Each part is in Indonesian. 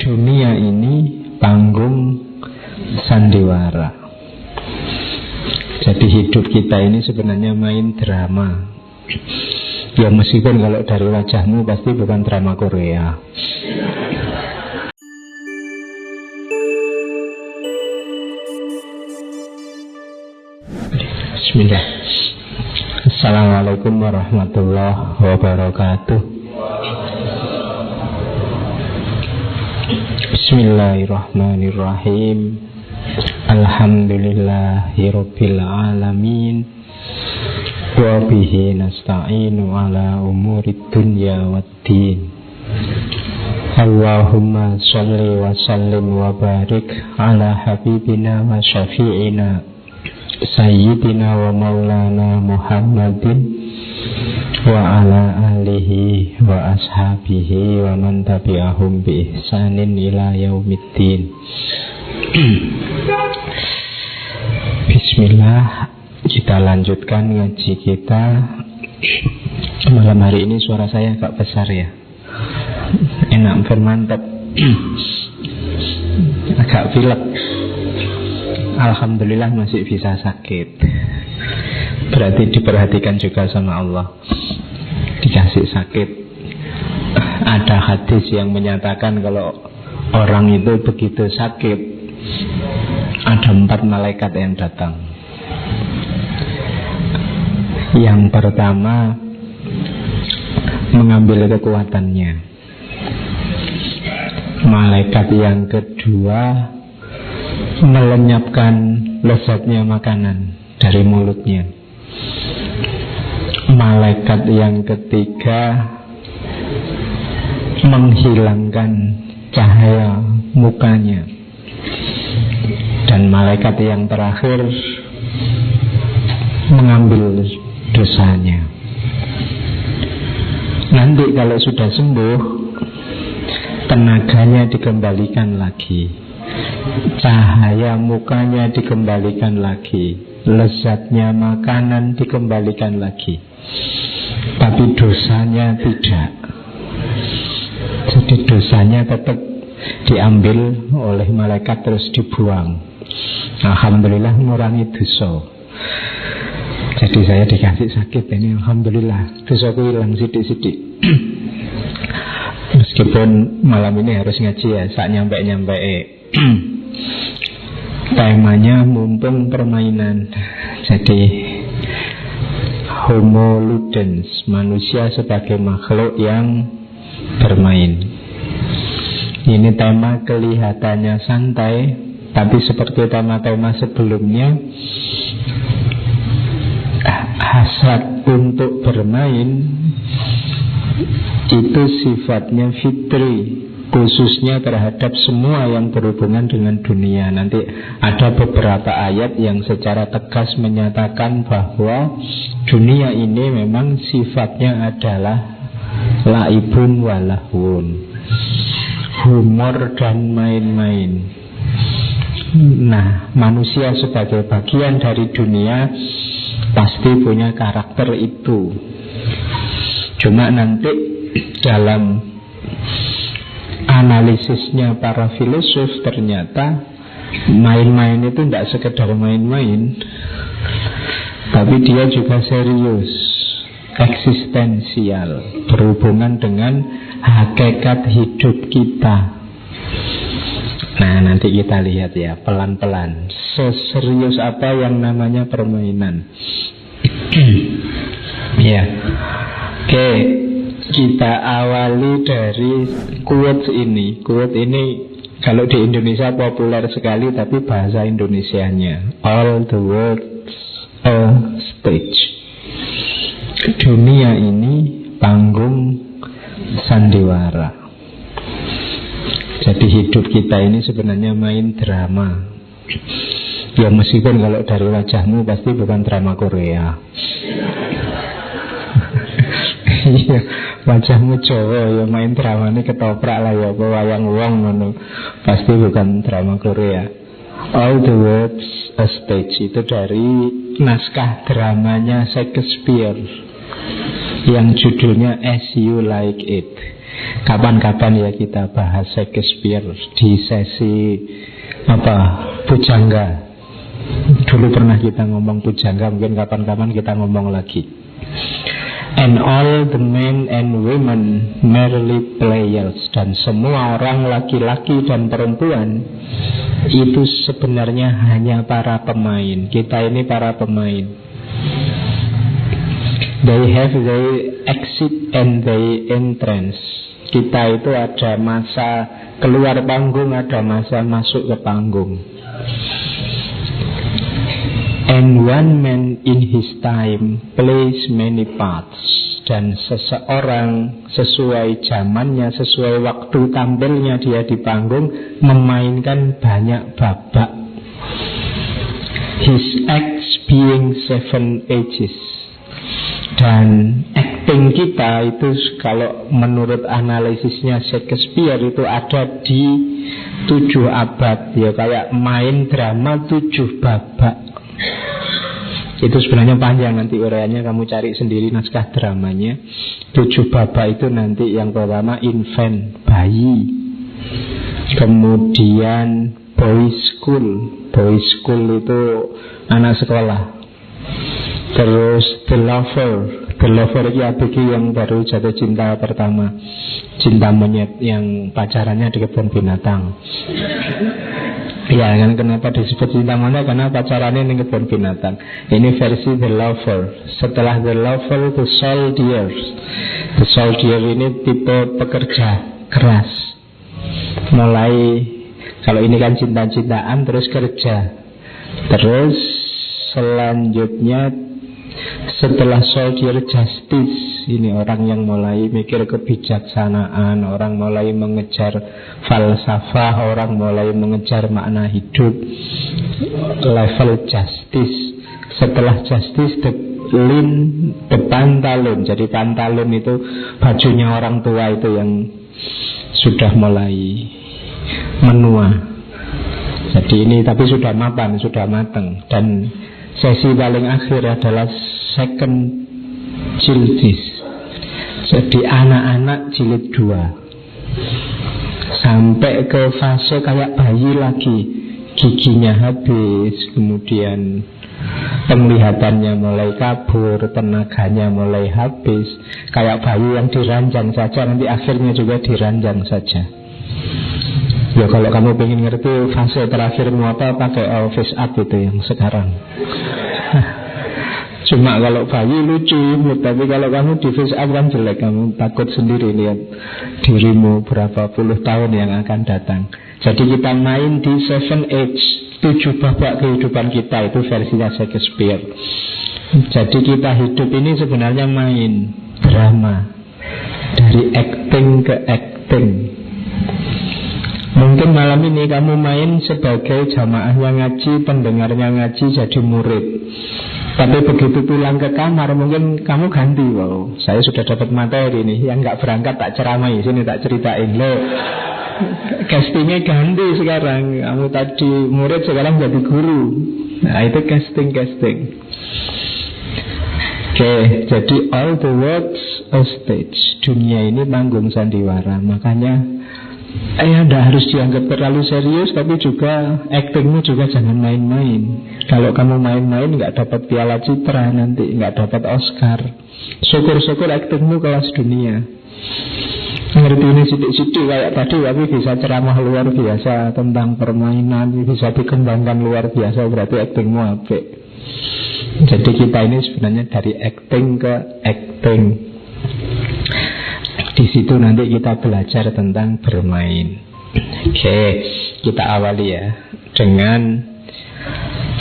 Dunia ini panggung sandiwara. Jadi hidup kita ini sebenarnya main drama. Ya meskipun kalau dari wajahmu pasti bukan drama Korea. Bismillah. Assalamualaikum warahmatullahi wabarakatuh. Bismillahirrahmanirrahim. Alhamdulillahirabbil alamin. Wa bihi nasta'inu ala umurid dunya waddin. Allahumma shalli wa sallim wa barik ala habibina wa syafi'ina Sayyidina wa maulana Muhammadin wa ala alihi wa ashabihi wa man tabi'ahum bi ihsanin ila yaumiddin. Bismillah, kita lanjutkan ngaji kita. Malam hari ini suara saya agak besar ya. Enak bermantap. Agak pilek. Alhamdulillah masih bisa sakit. Berarti diperhatikan juga sama Allah. Dikasih sakit. Ada hadis yang menyatakan kalau orang itu begitu sakit, ada 4 malaikat yang datang. Yang pertama mengambil kekuatannya. Malaikat yang kedua melenyapkan lezatnya makanan dari mulutnya. Malaikat yang ketiga menghilangkan cahaya mukanya. Dan malaikat yang terakhir mengambil dosanya. Nanti kalau sudah sembuh, tenaganya dikembalikan lagi, cahaya mukanya dikembalikan lagi, lezatnya makanan dikembalikan lagi, tapi dosanya tidak. Jadi dosanya tetap diambil oleh malaikat terus dibuang. Alhamdulillah mengurangi dosa. Jadi saya dikasih sakit ini, alhamdulillah dosaku hilang sidik-sidik. Meskipun malam ini harus ngaji ya, sak nyampe-nyampe. Temanya mumpung permainan. Jadi Homo ludens, manusia sebagai makhluk yang bermain. Ini tema kelihatannya santai, tapi seperti tema-tema sebelumnya, hasrat untuk bermain itu sifatnya fitri, khususnya terhadap semua yang berhubungan dengan dunia. Nanti ada beberapa ayat yang secara tegas menyatakan bahwa dunia ini memang sifatnya adalah laibun walahun, humor dan main-main. Nah, manusia sebagai bagian dari dunia pasti punya karakter itu. Cuma nanti dalam analisisnya para filosof ternyata main-main itu tidak sekedar main-main, tapi dia juga serius, eksistensial, berhubungan dengan hakikat hidup kita. Nah, nanti kita lihat ya pelan-pelan seserius apa yang namanya permainan. Ya, oke. Kita awali dari quote ini. Quote ini kalau di Indonesia populer sekali, tapi bahasa Indonesianya all the world's a stage. Dunia ini panggung sandiwara. Jadi hidup kita ini sebenarnya main drama. Ya meskipun kalau dari wajahmu pasti bukan drama Korea. Iya, wajahmu Jawa ya main drama ini ketoprak lah ya, wayang wong ngono. Pasti bukan drama Korea. All the world's a stage itu dari naskah dramanya Shakespeare yang judulnya As You Like It. Kapan-kapan ya kita bahas Shakespeare di sesi Pujangga. Dulu pernah kita ngomong Pujangga, mungkin kapan-kapan kita ngomong lagi. And all the men and women merely players. Dan semua orang laki-laki dan perempuan itu sebenarnya hanya para pemain. Kita ini para pemain. They have their exit and their entrance. Kita itu ada masa keluar panggung, ada masa masuk ke panggung. And one man in his time plays many parts. Dan seseorang sesuai zamannya, sesuai waktu tampilnya dia di panggung, memainkan banyak babak. His acts being 7 ages. Dan acting kita itu kalau menurut analisisnya Shakespeare itu ada di 7 abad. Ya kayak main drama 7 babak. Itu sebenarnya panjang, nanti uraiannya kamu cari sendiri naskah dramanya. 7 babak itu nanti yang pertama infant, bayi. Kemudian boys school. Boys school itu anak sekolah. Terus the lover. The lover itu ABG yang baru jatuh cinta pertama. Cinta monyet yang pacarannya di kebun binatang. Ya kan, kenapa disebut cinta monyet? Karena pacarannya di kebun binatang. Ini versi the lover. Setelah the lover, the soldier. The soldier ini tipe pekerja keras. Mulai, kalau ini kan cinta-cintaan terus kerja. Terus selanjutnya setelah soldier, justice. Ini orang yang mulai mikir kebijaksanaan, orang mulai mengejar falsafah, orang mulai mengejar makna hidup. Level justice. Setelah justice, the pantalon. Jadi pantalon itu bajunya orang tua itu yang sudah mulai menua. Jadi ini tapi sudah mapan, sudah matang. Dan sesi paling akhir adalah second jilid. Jadi anak-anak jilid 2. Sampai ke fase kayak bayi lagi. Giginya habis, kemudian penglihatannya mulai kabur, tenaganya mulai habis. Kayak bayi yang diranjang saja, nanti akhirnya juga diranjang saja. Ya kalau kamu pengen ngerti fase terakhirmu apa, pakai face up itu yang sekarang. Cuma kalau bayi lucu, tapi kalau kamu di face up kan jelek. Kamu takut sendiri lihat dirimu berapa puluh tahun yang akan datang. Jadi kita main di 7 age, 7 babak kehidupan kita. Itu versinya Shakespeare. Jadi kita hidup ini sebenarnya main drama. Dari acting ke acting. Mungkin malam ini kamu main sebagai jamaahnya ngaji, pendengarnya ngaji, jadi murid. Tapi begitu pulang ke kamar mungkin kamu ganti. Wow, saya sudah dapat materi nih. Yang gak berangkat tak ceramai, sini tak ceritain. Loh, castingnya ganti sekarang. Kamu tadi murid, sekarang jadi guru. Nah itu casting. Oke, jadi all the world's a stage. Dunia ini panggung sandiwara. Makanya tidak harus dianggap terlalu serius, tapi juga actingmu juga jangan main-main. Kalau kamu main-main nggak dapat piala citra nanti, nggak dapat Oscar. Syukur-syukur actingmu kelas dunia. Ngerti ini sidik-sidik kayak tadi, tapi bisa ceramah luar biasa tentang permainan, bisa dikembangkan luar biasa, berarti actingmu apik. Jadi kita ini sebenarnya dari acting ke acting. Di situ nanti kita belajar tentang bermain. Oke, kita awali ya dengan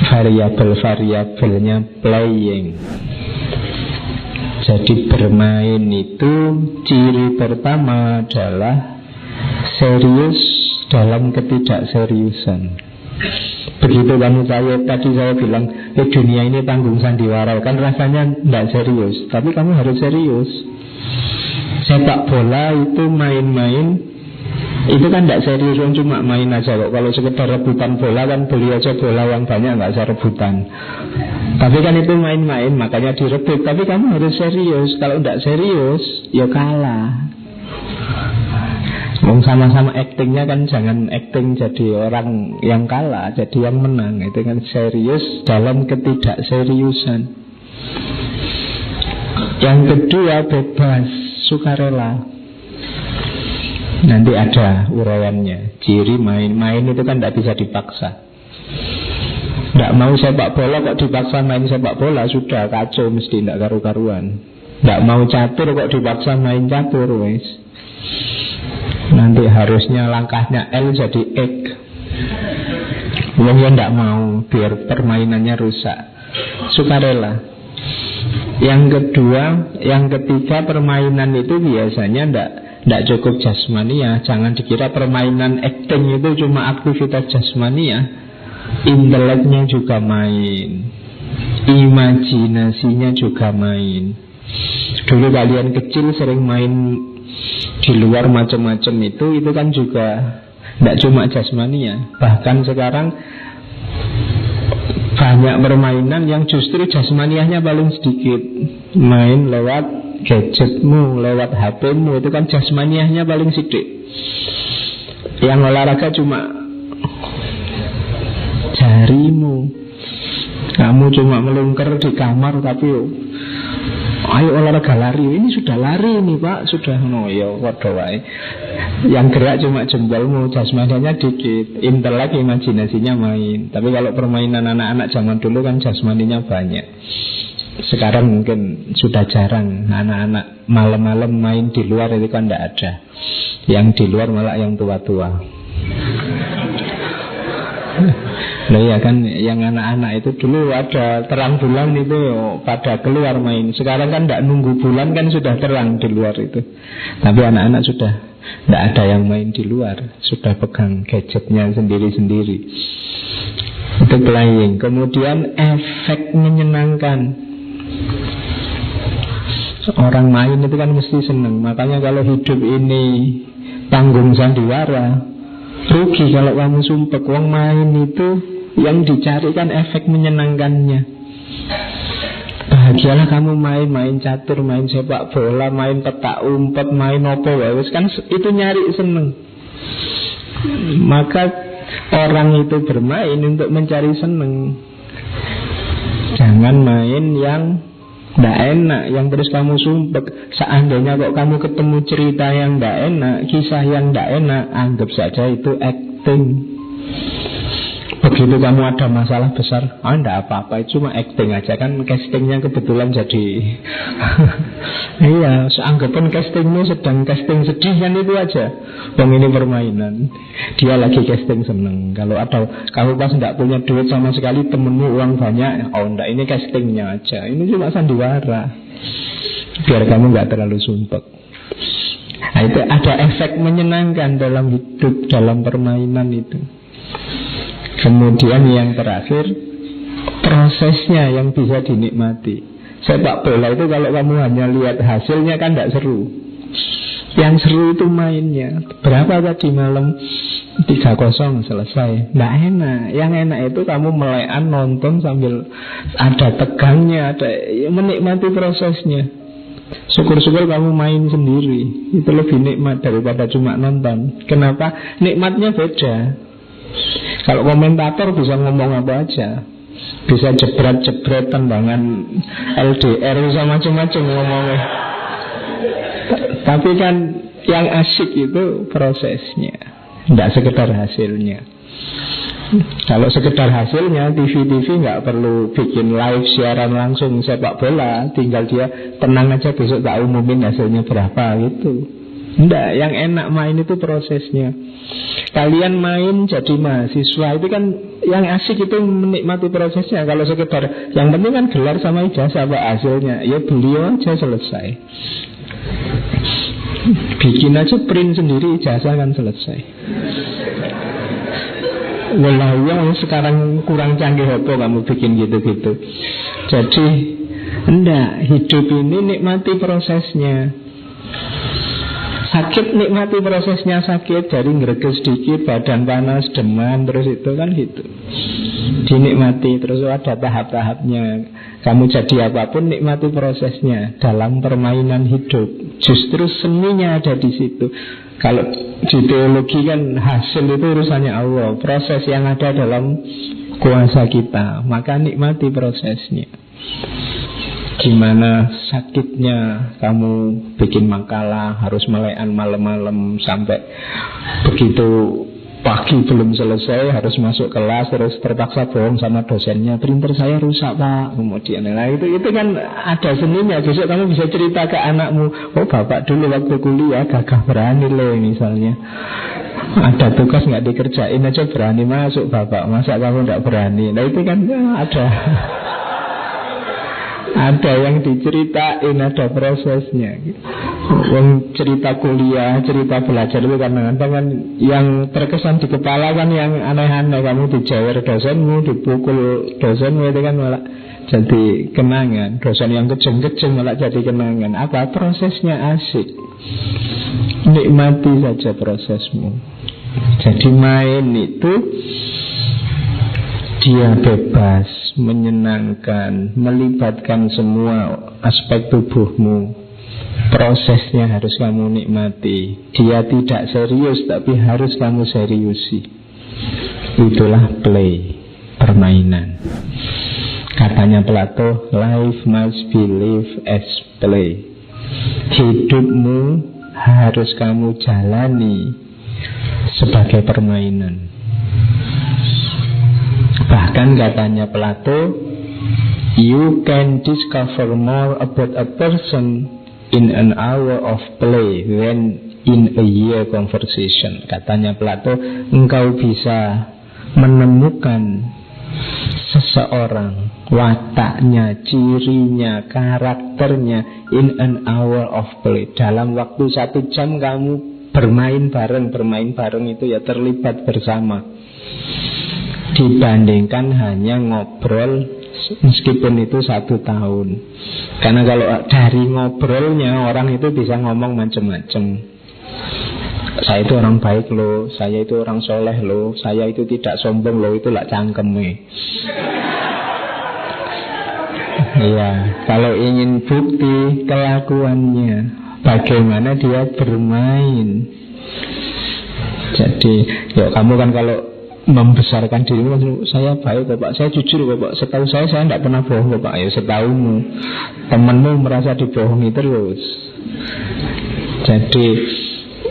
variabel-variabelnya playing. Jadi bermain itu ciri pertama adalah serius dalam ketidakseriusan. Begitu kan tadi saya bilang dunia ini panggung sandiwara, kan rasanya tidak serius, tapi kamu harus serius. Sepak bola itu main-main, itu kan tidak serius, cuma main aja kok. Kalau sekedar rebutan bola kan beli aja bola yang banyak, nggak usah rebutan. Tapi kan itu main-main, makanya direbut. Tapi kamu harus serius. Kalau tidak serius, ya kalah. Sama-sama actingnya kan jangan acting jadi orang yang kalah, jadi yang menang. Itu kan serius dalam ketidakseriusan. Yang kedua bebas, sukarela. Nanti ada uraiannya. Ciri main itu kan tidak bisa dipaksa. Tidak mau sepak bola kok dipaksa main sepak bola, sudah kacau, mesti tidak karu-karuan. Tidak mau catur kok dipaksa main catur, wes. Nanti harusnya langkahnya L jadi X. Wong yang tidak mau, biar permainannya rusak. Sukarela. Yang ketiga permainan itu biasanya tidak cukup jasmania. Jangan dikira permainan acting itu cuma aktivitas jasmania. Inteleknya juga main, imajinasinya juga main. Dulu kalian kecil sering main di luar macam-macam itu kan juga tidak cuma jasmania. Bahkan sekarang banyak permainan yang justru jasmaniahnya paling sedikit. Main lewat gadgetmu, lewat HPmu, itu kan jasmaniahnya paling sedikit. Yang olahraga cuma jarimu. Kamu cuma melungker di kamar, tapi ayo olahraga lari. Ini sudah lari nih pak, sudah waduh wae. Yang gerak cuma jempolmu, jasmanianya dikit, intelek, imajinasinya main. Tapi kalau permainan anak-anak zaman dulu kan jasmaninya banyak. Sekarang mungkin sudah jarang anak-anak malam-malam main di luar, itu kan tidak ada. Yang di luar malah yang tua-tua. Nah ya kan, yang anak-anak itu dulu ada terang bulan itu pada keluar main. Sekarang kan tidak nunggu bulan, kan sudah terang di luar itu. Tapi anak-anak sudah tidak ada yang main di luar, sudah pegang gadgetnya sendiri-sendiri. Itu playing. Kemudian efek menyenangkan. Orang main itu kan mesti senang. Makanya kalau hidup ini panggung sandiwara, rugi kalau kamu sumpek. Wong main itu yang dicari kan efek menyenangkannya. Bahagialah kamu main catur, main sepak bola, main petak umpet, main opo wes kan itu nyari seneng. Maka orang itu bermain untuk mencari seneng. Jangan main yang tidak enak, yang terus kamu sumpek. Seandainya kok kamu ketemu cerita yang tidak enak, kisah yang tidak enak, anggap saja itu acting. Begitu kamu ada masalah besar, tidak apa-apa, itu cuma acting aja. Kan castingnya kebetulan jadi iya, seanggapan castingmu sedang casting sedih, kan itu aja. Bang, ini permainan, dia lagi casting seneng. Kalau ada kamu pas tidak punya duit sama sekali, temenmu uang banyak, enggak, ini castingnya aja. Ini cuma sandiwara, biar kamu nggak terlalu sumpek. Nah, itu ada efek menyenangkan dalam hidup, dalam permainan itu. Kemudian yang terakhir, prosesnya yang bisa dinikmati. Sepak bola itu kalau kamu hanya lihat hasilnya kan tidak seru. Yang seru itu mainnya. Berapa tadi malam? 3-0 selesai. Tidak enak. Yang enak itu kamu melekan nonton sambil ada tegangnya, ada menikmati prosesnya. Syukur-syukur kamu main sendiri. Itu lebih nikmat daripada cuma nonton. Kenapa? Nikmatnya beda. Kalau komentator bisa ngomong apa aja, bisa jebret-jebret tendangan LDR, bisa macam-macam ngomongnya. Tapi kan yang asik itu prosesnya, tidak sekedar hasilnya. Kalau sekedar hasilnya, TV nggak perlu bikin live siaran langsung sepak bola, tinggal dia tenang aja besok tak umumin hasilnya berapa gitu. Tidak, yang enak main itu prosesnya. Kalian main jadi mahasiswa itu kan yang asik itu menikmati prosesnya. Kalau sekedar yang penting kan gelar sama ijazah, apa hasilnya, ya beliau aja selesai. Bikin aja print sendiri ijazah kan selesai. Walau sekarang kurang canggih apa kamu bikin gitu-gitu. Jadi enggak, hidup ini nikmati prosesnya. Sakit nikmati prosesnya, sakit dari ngereges sedikit, badan panas, demam, terus itu kan gitu. Dinikmati, terus ada tahap-tahapnya. Kamu jadi apapun nikmati prosesnya dalam permainan hidup. Justru seninya ada di situ. Kalau di teologi kan hasil itu urusannya Allah, proses yang ada dalam kuasa kita. Maka nikmati prosesnya. Gimana sakitnya kamu bikin makalah, harus melekan malam-malam sampai begitu pagi belum selesai, harus masuk kelas, terus terpaksa bohong sama dosennya, printer saya rusak pak. Kemudian, nah itu kan ada seninya. Besok kamu bisa cerita ke anakmu, oh bapak dulu waktu kuliah gagah berani loh misalnya. Ada tugas nggak dikerjain aja berani masuk bapak, masa kamu nggak berani? Nah itu kan ada. Ada yang diceritain, ada prosesnya. Cerita kuliah, cerita belajar itu kadang-kadang kan yang terkesan di kepala kan yang aneh-aneh. Kamu dijewer dosenmu, dipukul dosenmu, itu kan malah jadi kenangan. Dosen yang kejeng-kejeng malah jadi kenangan. Apa? Prosesnya asik. Nikmati saja prosesmu. Jadi main itu dia bebas, menyenangkan, melibatkan semua aspek tubuhmu. Prosesnya harus kamu nikmati. Dia tidak serius, tapi harus kamu seriusi. Itulah play, permainan. Katanya Plato, life must be lived as play. Hidupmu harus kamu jalani sebagai permainan. Bahkan katanya Plato, you can discover more about a person in an hour of play than in a year conversation. Katanya Plato, engkau bisa menemukan seseorang, wataknya, cirinya, karakternya in an hour of play. Dalam waktu 1 jam kamu bermain bareng itu ya terlibat bersama, dibandingkan hanya ngobrol meskipun itu 1 tahun. Karena kalau dari ngobrolnya orang itu bisa ngomong macam-macam. Saya itu orang baik loh, saya itu orang soleh loh, saya itu tidak sombong loh, itulah cangkeme. Iya, kalau ingin bukti kelakuannya, bagaimana dia bermain. Jadi, ya kamu kan kalau membesarkan dirimu, saya baik kok Pak, saya jujur kok Pak, setahu saya tidak pernah bohong kok Pak. Ya setahumu, temanmu merasa dibohongi terus. Jadi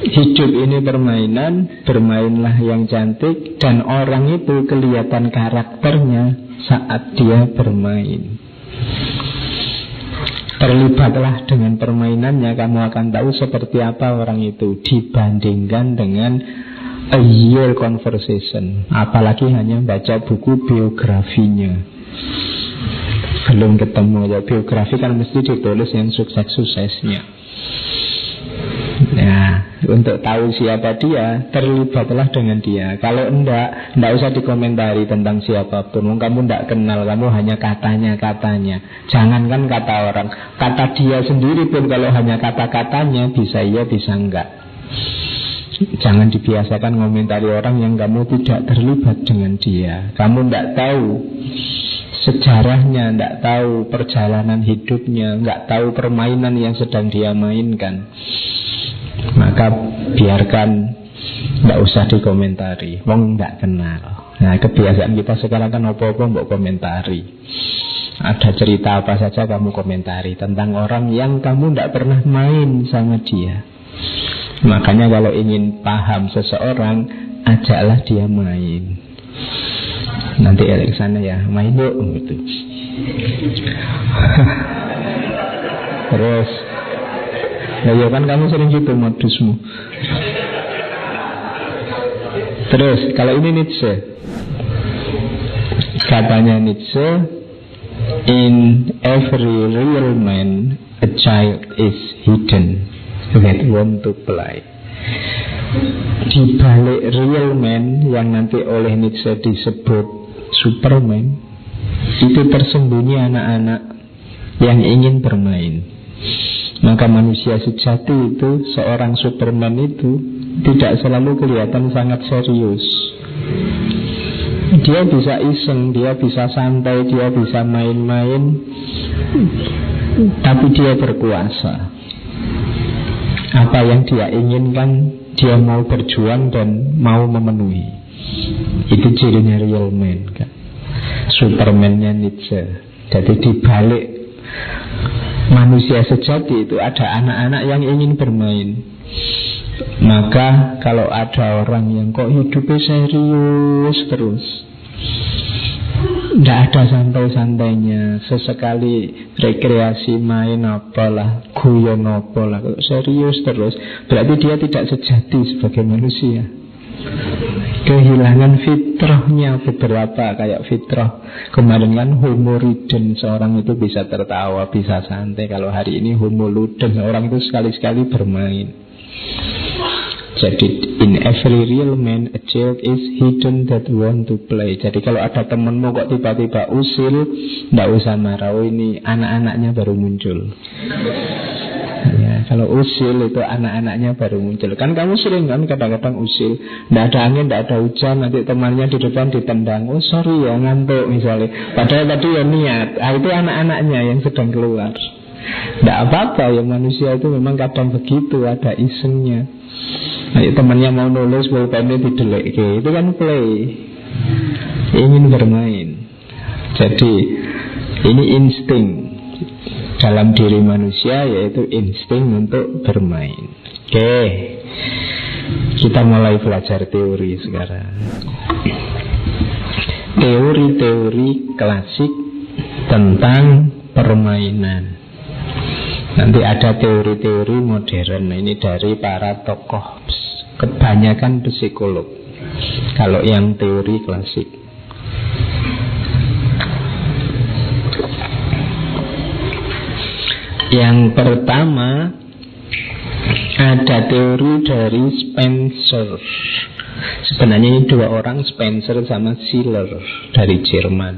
hidup ini permainan, bermainlah yang cantik. Dan orang itu kelihatan karakternya saat dia bermain. Terlibatlah dengan permainannya, kamu akan tahu seperti apa orang itu dibandingkan dengan a year conversation. Apalagi hanya baca buku biografinya, belum ketemu. Ya biografi kan mesti ditulis yang sukses-suksesnya. Nah, untuk tahu siapa dia, terlibatlah dengan dia. Kalau enggak usah dikomentari tentang siapapun. Kamu enggak kenal, kamu hanya katanya-katanya. Jangankan kata orang, kata dia sendiri pun kalau hanya kata-katanya, bisa iya, bisa enggak. Jangan dibiasakan ngomentari orang yang kamu tidak terlibat dengan dia. Kamu enggak tahu sejarahnya, enggak tahu perjalanan hidupnya, enggak tahu permainan yang sedang dia mainkan. Maka biarkan, tidak usah dikomentari. Wong tidak kenal. Nah kebiasaan kita sekarang kan apa-apa mbok komentari. Ada cerita apa saja kamu komentari tentang orang yang kamu tidak pernah main sama dia. Makanya kalau ingin paham seseorang, ajaklah dia main. Nanti ke sana ya, main yuk gitu. Terus nah ya kan kamu sering gitu modusmu. Terus kalau ini Nietzsche, katanya Nietzsche, in every real man a child is hidden that want to play. Di balik real man yang nanti oleh Nietzsche disebut Superman, itu tersembunyi anak-anak yang ingin bermain. Maka manusia sejati itu, seorang Superman itu tidak selalu kelihatan sangat serius. Dia bisa iseng, dia bisa santai, dia bisa main-main, tapi dia berkuasa. Apa yang dia inginkan, dia mau berjuang dan mau memenuhi. Itu cirinya real man kan? Superman-nya Nietzsche. Jadi dibalik manusia sejati itu ada anak-anak yang ingin bermain. Maka kalau ada orang yang kok hidupnya serius terus, tidak ada santai-santainya, sesekali rekreasi main apalah, guyon apalah, serius terus, berarti dia tidak sejati sebagai manusia. Kehilangan fitrahnya beberapa, kayak fitrah kemarin kan homo ridden, seorang itu bisa tertawa, bisa santai. Kalau hari ini homo ludens, orang itu sekali-sekali bermain. Jadi in every real man a child is hidden that want to play. Jadi kalau ada temenmu kok tiba-tiba usil, tidak usah marah, oh ini anak-anaknya baru muncul. Ya, kalau usil itu anak-anaknya baru muncul. Kan kamu sering kan kadang-kadang usil, tidak ada angin, tidak ada hujan, nanti temannya di depan ditendang, oh sorry ya ngantuk misalnya, padahal tadi ya niat. Itu anak-anaknya yang sedang keluar. Tidak apa-apa ya, manusia itu memang kadang begitu, ada isengnya. Temannya mau nulis, pulpennya didelek, itu kan play, ingin bermain. Jadi ini insting dalam diri manusia, yaitu insting untuk bermain. Oke, kita mulai belajar teori sekarang. Teori-teori klasik tentang permainan. Nanti ada teori-teori modern. Ini dari para tokoh, kebanyakan psikolog. Kalau yang teori klasik, yang pertama ada teori dari Spencer. Sebenarnya ini dua orang, Spencer sama Schiller, dari Jerman.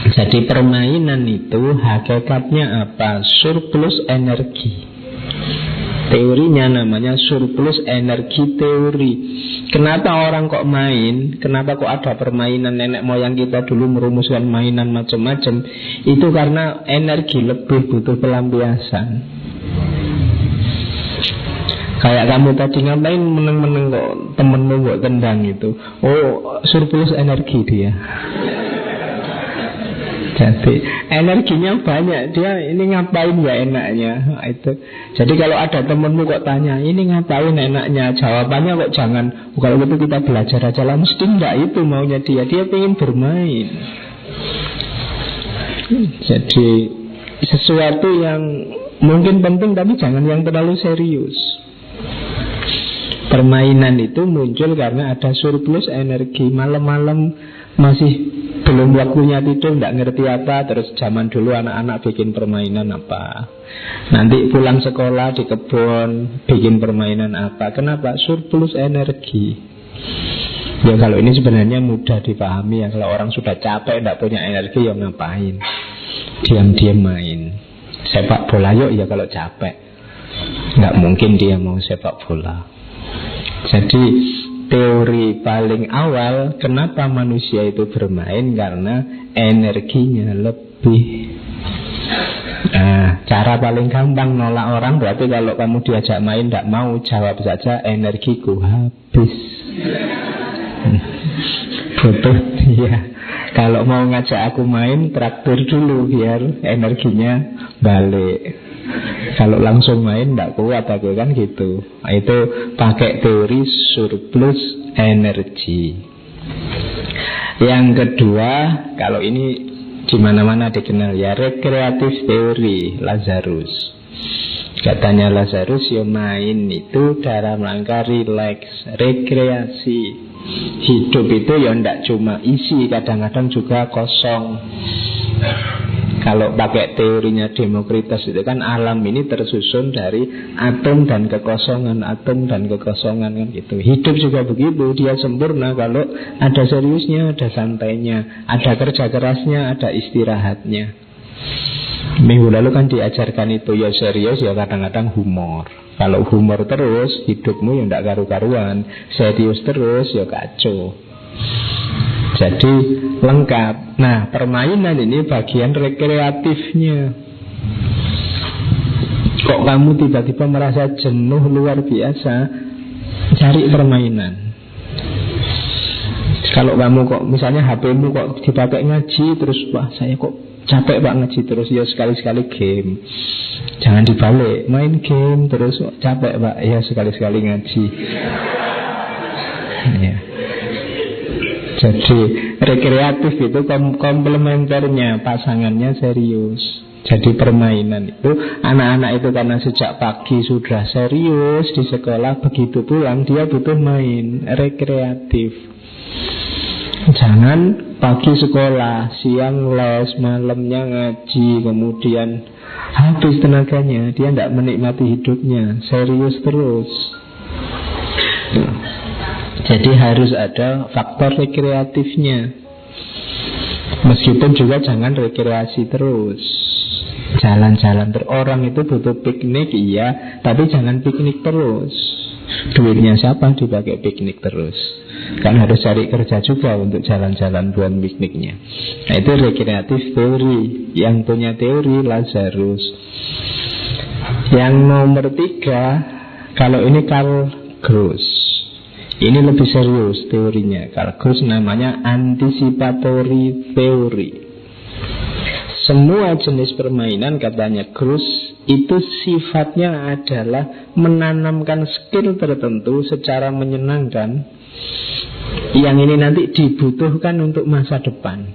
Jadi permainan itu hakikatnya apa? Surplus energi. Teorinya namanya surplus energi teori. Kenapa orang kok main? Kenapa kok ada permainan? Nenek moyang kita dulu merumuskan mainan macam-macam. Itu karena energi lebih, butuh pelampiasan. Kayak kamu tadi ngapain meneng-meneng kok temenmu kok tendang itu? Oh, surplus energi dia. Jadi energinya banyak, dia ini ngapain ya enaknya itu. Jadi kalau ada temenmu kok tanya, ini ngapain enaknya, jawabannya kok jangan, kalau gitu kita belajar aja lah. Mesti enggak, itu maunya dia pengen bermain. Jadi sesuatu yang mungkin penting tapi jangan yang terlalu serius. Permainan itu muncul karena ada surplus energi. Malam-malam masih belum waktunya tidur, tidak ngerti apa. Terus zaman dulu anak-anak bikin permainan apa, nanti pulang sekolah di kebun bikin permainan apa. Kenapa? Surplus energi. Ya kalau ini sebenarnya mudah dipahami ya. Kalau orang sudah capek, tidak punya energi, ya ngapain? Diam-diam main sepak bola yuk ya kalau capek. Tidak mungkin dia mau sepak bola. Jadi teori paling awal kenapa manusia itu bermain, karena energinya lebih. Cara paling gampang nolak orang berarti kalau kamu diajak main tidak mau, jawab saja energiku habis. Betul ya. Kalau mau ngajak aku main, traktir dulu biar energinya balik. Kalau langsung main tidak kuat aku, kan gitu. Itu pakai teori surplus energi. Yang kedua, kalau ini di mana-mana dikenal ya, rekreatif teori Lazarus. Katanya Lazarus, ya main itu dalam rangka relax, rekreasi. Hidup itu ya tidak cuma isi, kadang-kadang juga kosong. Kalau pakai teorinya Demokritus itu kan alam ini tersusun dari atom dan kekosongan, atom dan kekosongan kan gitu. Hidup juga begitu, dia sempurna kalau ada seriusnya, ada santainya, ada kerja kerasnya, ada istirahatnya. Minggu lalu kan diajarkan itu, ya serius ya kadang-kadang humor. Kalau humor terus, hidupmu ya tidak karu-karuan. Serius terus, ya kacau. Jadi lengkap. Nah, permainan ini bagian rekreatifnya. Kok kamu tiba-tiba merasa jenuh luar biasa, cari permainan. Kalau kamu kok misalnya HP-mu kok dipakai ngaji terus, wah saya kok capek pak ngaji terus, ya sekali-sekali game. Jangan dibalik, main game terus capek pak, ya sekali-sekali ngaji. Ya. Jadi rekreatif itu komplementernya, pasangannya serius. Jadi permainan itu, anak-anak itu karena sejak pagi sudah serius di sekolah, begitu pulang dia butuh main, rekreatif. Jangan pagi sekolah, siang les, malamnya ngaji, kemudian habis tenaganya, dia tidak menikmati hidupnya, serius terus. Jadi harus ada faktor rekreatifnya. Meskipun juga jangan rekreasi terus, jalan-jalan orang itu butuh piknik, iya, tapi jangan piknik terus. Duitnya siapa dipakai piknik terus? Kan harus cari kerja juga untuk jalan-jalan buat pikniknya. Nah itu rekreatif teori. Yang punya teori Lazarus. Yang nomor 3, kalau ini Karl Gross. Ini lebih serius teorinya. Karl Gross namanya anticipatory theory. Semua jenis permainan, katanya Gross, itu sifatnya adalah menanamkan skill tertentu secara menyenangkan, yang ini nanti dibutuhkan untuk masa depan.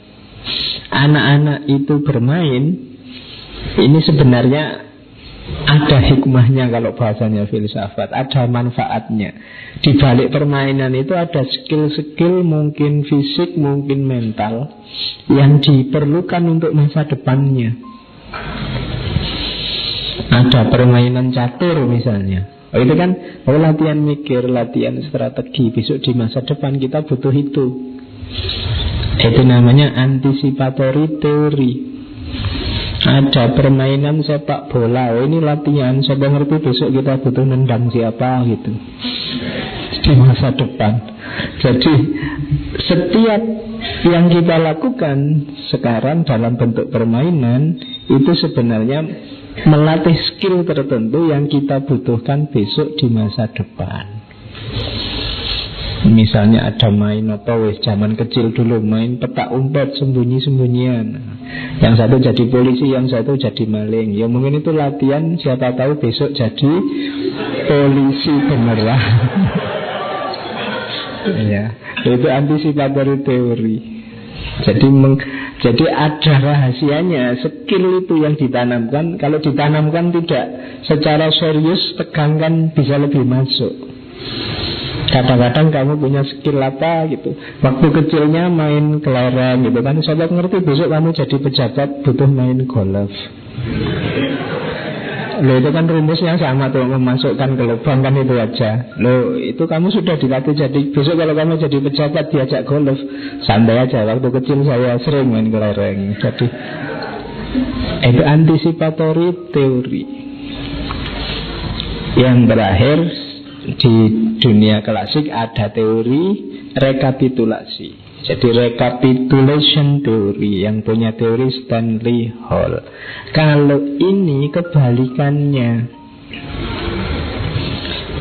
Anak-anak itu bermain, ini sebenarnya ada hikmahnya kalau bahasanya filsafat, ada manfaatnya. Di balik permainan itu ada skill-skill, mungkin fisik, mungkin mental, yang diperlukan untuk masa depannya. Ada permainan catur misalnya, itu kan latihan mikir, latihan strategi. Besok di masa depan kita butuh itu. Itu namanya anticipatory theory. Ada permainan sepak bola, ini latihan, siapa ngerti besok kita butuh nendang siapa gitu di masa depan. Jadi setiap yang kita lakukan sekarang dalam bentuk permainan itu sebenarnya melatih skill tertentu yang kita butuhkan besok di masa depan. Misalnya ada main apa wis zaman kecil dulu, main petak umpet sembunyi-sembunyian. Yang satu jadi polisi, yang satu jadi maling. Ya mungkin itu latihan, siapa tahu besok jadi polisi beneran. Ya, itu anticipatory teori. Jadi ada rahasianya. Skill itu yang ditanamkan, kalau ditanamkan tidak secara serius, tekankan bisa lebih masuk. Kadang-kadang kamu punya skill apa gitu, waktu kecilnya main kelereng gitu kan, sobat ngerti besok kamu jadi pejabat butuh main golf. Loh itu kan rumusnya sama tuh, memasukkan ke lubang kan itu aja. Loh itu kamu sudah dilatih, jadi besok kalau kamu jadi pejabat diajak golf, santai aja. Waktu kecil saya sering main kelereng. Jadi itu anticipatory teori. Yang terakhir, di dunia klasik ada teori rekapitulasi. Jadi recapitulation theory, yang punya teori Stanley Hall. Kalau ini kebalikannya.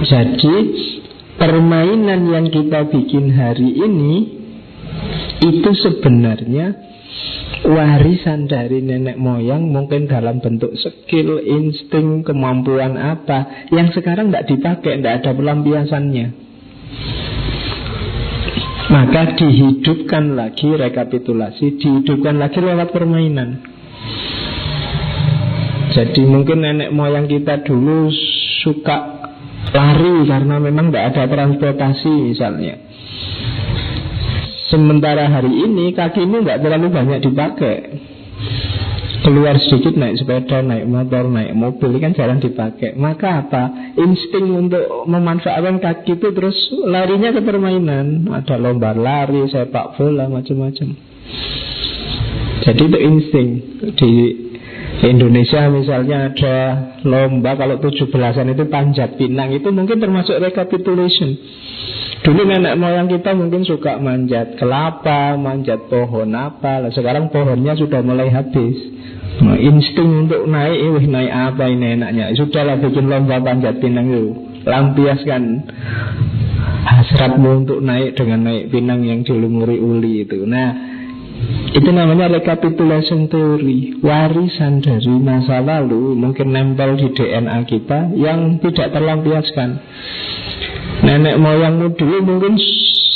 Jadi permainan yang kita bikin hari ini itu sebenarnya warisan dari nenek moyang, mungkin dalam bentuk skill, insting, kemampuan apa yang sekarang tidak dipakai, tidak ada pelampiasannya. Maka dihidupkan lagi rekapitulasi, dihidupkan lagi lewat permainan. Jadi mungkin nenek moyang kita dulu suka lari karena memang tidak ada transportasi misalnya. Sementara hari ini kakimu nggak terlalu banyak dipakai. Keluar sedikit naik sepeda, naik motor, naik mobil, kan jarang dipakai. Maka apa? Insting untuk memanfaatkan kaki itu terus larinya ke permainan. Ada lomba lari, sepak bola, macam-macam. Jadi itu insting. Di Indonesia misalnya ada lomba, kalau 17-an itu panjat pinang, itu mungkin termasuk recapitulation. Dulu nenek moyang kita mungkin suka manjat kelapa, manjat pohon apa. Lah sekarang pohonnya sudah mulai habis. Nah, insting untuk naik, naik apa ini enaknya? Sudahlah bikin lomba panjat pinang itu. Lampiaskan hasratmu untuk naik dengan naik pinang yang dilumuri uli itu. Nah, itu namanya recapitulation theory. Warisan dari masa lalu mungkin nempel di DNA kita yang tidak terlampiaskan. Nenek moyangmu dulu mungkin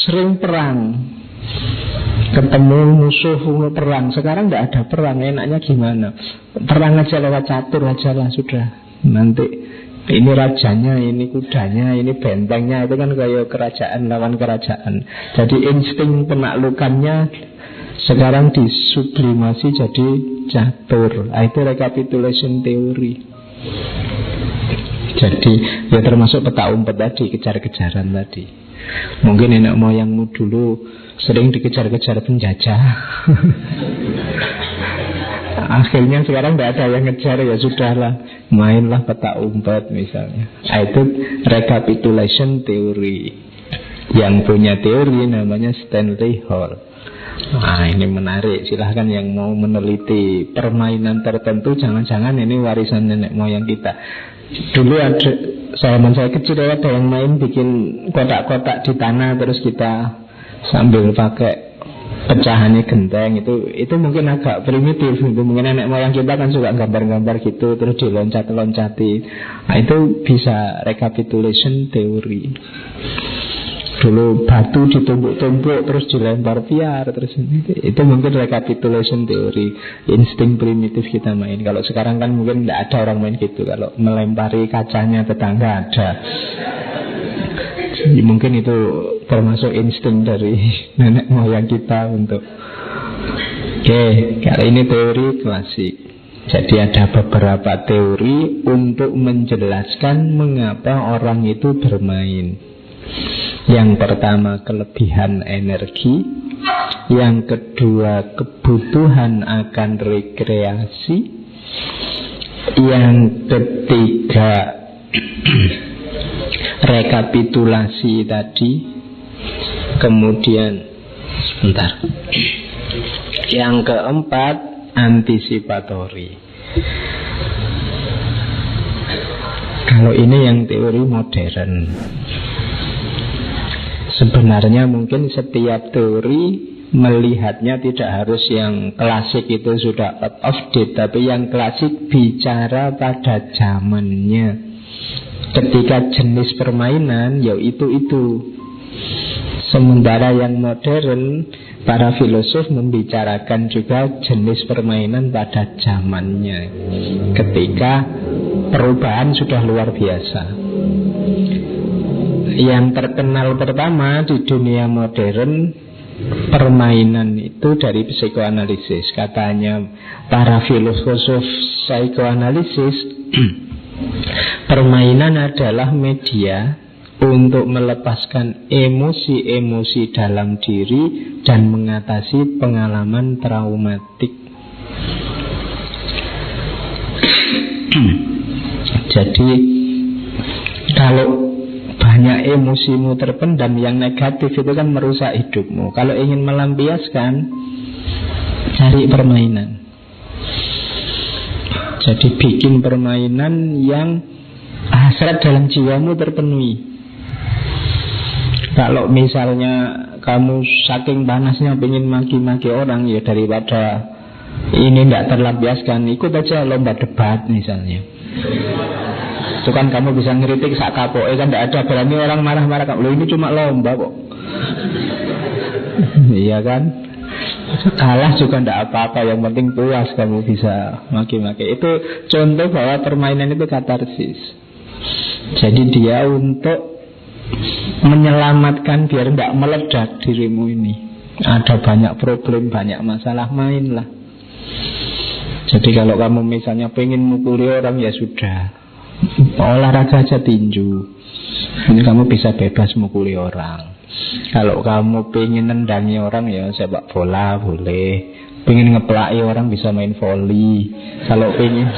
sering perang, ketemu musuh perang. Sekarang tidak ada perang, enaknya gimana? Perang aja lewat catur aja lah sudah. Nanti ini rajanya, ini kudanya, ini bentengnya. Itu kan kayak kerajaan lawan kerajaan. Jadi insting penaklukannya sekarang disublimasi jadi catur. Itu recapitulation teori. Jadi ya termasuk peta umpet tadi, kejar-kejaran tadi. Mungkin nenek moyangmu dulu sering dikejar-kejar penjajah. Akhirnya sekarang tidak ada yang ngejar, ya sudahlah, mainlah peta umpet misalnya. Itu recapitulation teori. Yang punya teori namanya Stanley Hall. Nah, ini menarik. Silahkan yang mau meneliti permainan tertentu, jangan-jangan ini warisan nenek moyang kita. Dulu ada, zaman saya kecil ada yang main bikin kotak-kotak di tanah, terus kita sambil pakai pecahannya genteng. Itu mungkin agak primitif. Itu mungkin nenek moyang kita kan suka gambar-gambar gitu, terus diloncat-loncati. Nah, itu bisa recapitulation teori. Dulu batu ditumpuk-tumpuk terus dilempar piar, terus itu mungkin recapitulation teori. Insting primitif kita main. Kalau sekarang kan mungkin tidak ada orang main gitu. Kalau melempari kacanya tetangga ada. Jadi mungkin itu termasuk insting dari nenek moyang kita untuk kali ini teori klasik. Jadi ada beberapa teori untuk menjelaskan mengapa orang itu bermain. Yang pertama kelebihan energi, yang kedua kebutuhan akan rekreasi, yang ketiga rekapitulasi tadi, kemudian yang keempat antisipatori. Kalau ini yang teori modern. Sebenarnya mungkin setiap teori melihatnya tidak harus yang klasik itu sudah out of date, tapi yang klasik bicara pada zamannya. Ketika jenis permainan ya itu. Sementara yang modern, para filosof membicarakan juga jenis permainan pada zamannya. Ketika perubahan sudah luar biasa. Yang terkenal pertama di dunia modern permainan itu dari psikoanalisis. Katanya para filosof psikoanalisis, permainan adalah media untuk melepaskan emosi-emosi dalam diri dan mengatasi pengalaman traumatik. Jadi kalau banyak emosimu terpendam yang negatif itu kan merusak hidupmu. Kalau ingin melampiaskan, cari permainan. Jadi bikin permainan yang hasrat dalam jiwamu terpenuhi. Kalau misalnya kamu saking panasnya pengen maki-maki orang, ya daripada ini tidak terlampiaskan, ikut aja lomba debat misalnya. Itu kan kamu bisa ngeritik sak kapoke kan, tidak ada berani orang marah-marah kamu. Loh, ini cuma lomba kok. Iya kan? Kalah juga tidak apa-apa, yang penting puas kamu bisa maki-maki. Itu contoh bahwa permainan itu katarsis. Jadi dia untuk menyelamatkan biar tidak meledak dirimu ini. Ada banyak problem, banyak masalah, mainlah. Jadi kalau kamu misalnya pengen mukuli orang, ya sudah, olahraga aja tinju. Ini kamu bisa bebas mukuli orang. Kalau kamu pengen nendangi orang, ya sepak bola boleh. Pengen ngeplaki orang bisa main volley. Kalau pengen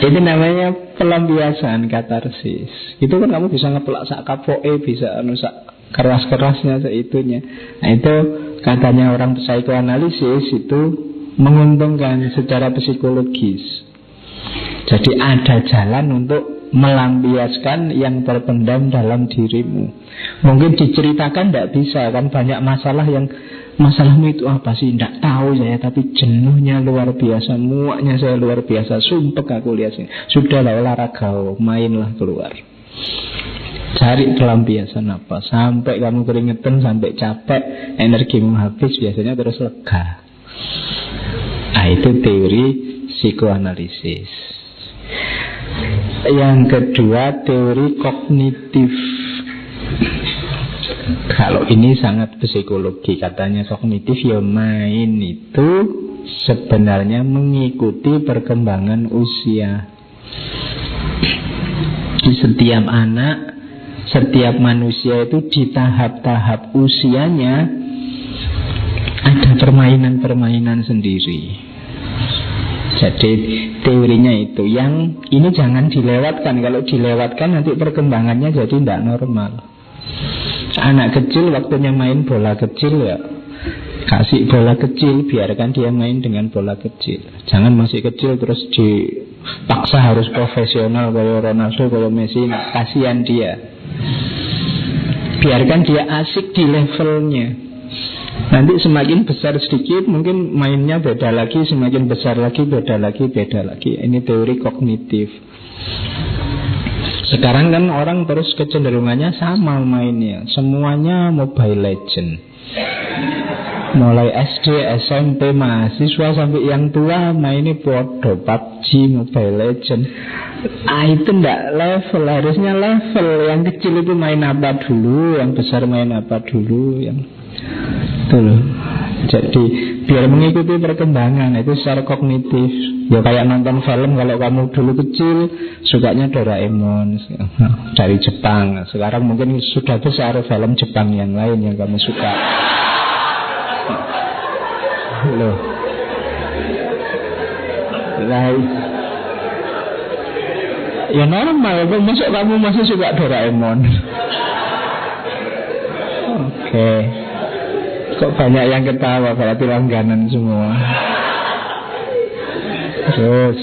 Itu namanya pelampiasan, katarsis. Itu kan kamu bisa ngeplak sak kapoke, bisa sak keras-kerasnya, seitunya. Nah itu katanya orang psikoanalisis itu menguntungkan secara psikologis. Jadi ada jalan untuk melampiaskan yang terpendam dalam dirimu. Mungkin diceritakan tidak bisa, kan banyak masalah yang masalahmu itu apa sih? Tidak tahu saya, tapi jenuhnya luar biasa, muaknya saya luar biasa, sumpek aku lihat sini. Sudahlah olahraga, mainlah keluar. Cari pelampiasan apa sampai kamu keringetan, sampai capek, energimu habis, biasanya terus lega. Nah itu teori psikoanalisis. Yang kedua, teori kognitif. Kalau ini sangat psikologi, katanya kognitif ya main itu sebenarnya mengikuti perkembangan usia. Di setiap anak, setiap manusia itu di tahap-tahap usianya ada permainan-permainan sendiri. Jadi teorinya itu, yang ini jangan dilewatkan. Kalau dilewatkan nanti perkembangannya jadi tidak normal. Anak kecil waktunya main bola kecil ya kasih bola kecil, biarkan dia main dengan bola kecil. Jangan masih kecil terus dipaksa harus profesional kayak Ronaldo, kayak Messi. Kasihan dia. Biarkan dia asik di levelnya. Nanti semakin besar sedikit mungkin mainnya beda lagi, semakin besar lagi beda lagi, beda lagi. Ini teori kognitif. Sekarang kan orang terus kecenderungannya sama mainnya, semuanya Mobile Legend. Mulai SD, SMP, mahasiswa sampai yang tua mainnya podo PUBG, Mobile Legend. Itu enggak level, harusnya level. Yang kecil itu main apa dulu, yang besar main apa dulu, yang itu loh. Jadi biar mengikuti perkembangan, itu secara kognitif. Ya kayak nonton film, kalau kamu dulu kecil sukanya Doraemon dari Jepang, sekarang mungkin sudah besar film Jepang yang lain yang kamu suka. Loh. Ya normal, masuk kamu masih suka Doraemon. Oke. Kok banyak yang ketawa, berarti langganan semua. Terus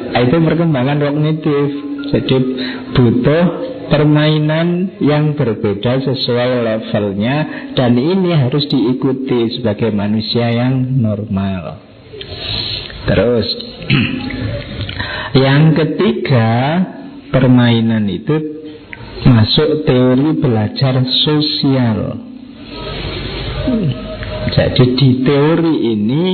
itu perkembangan kognitif. Jadi butuh permainan yang berbeda sesuai levelnya, dan ini harus diikuti sebagai manusia yang normal. Terus yang ketiga, permainan itu masuk teori belajar sosial. Jadi di teori ini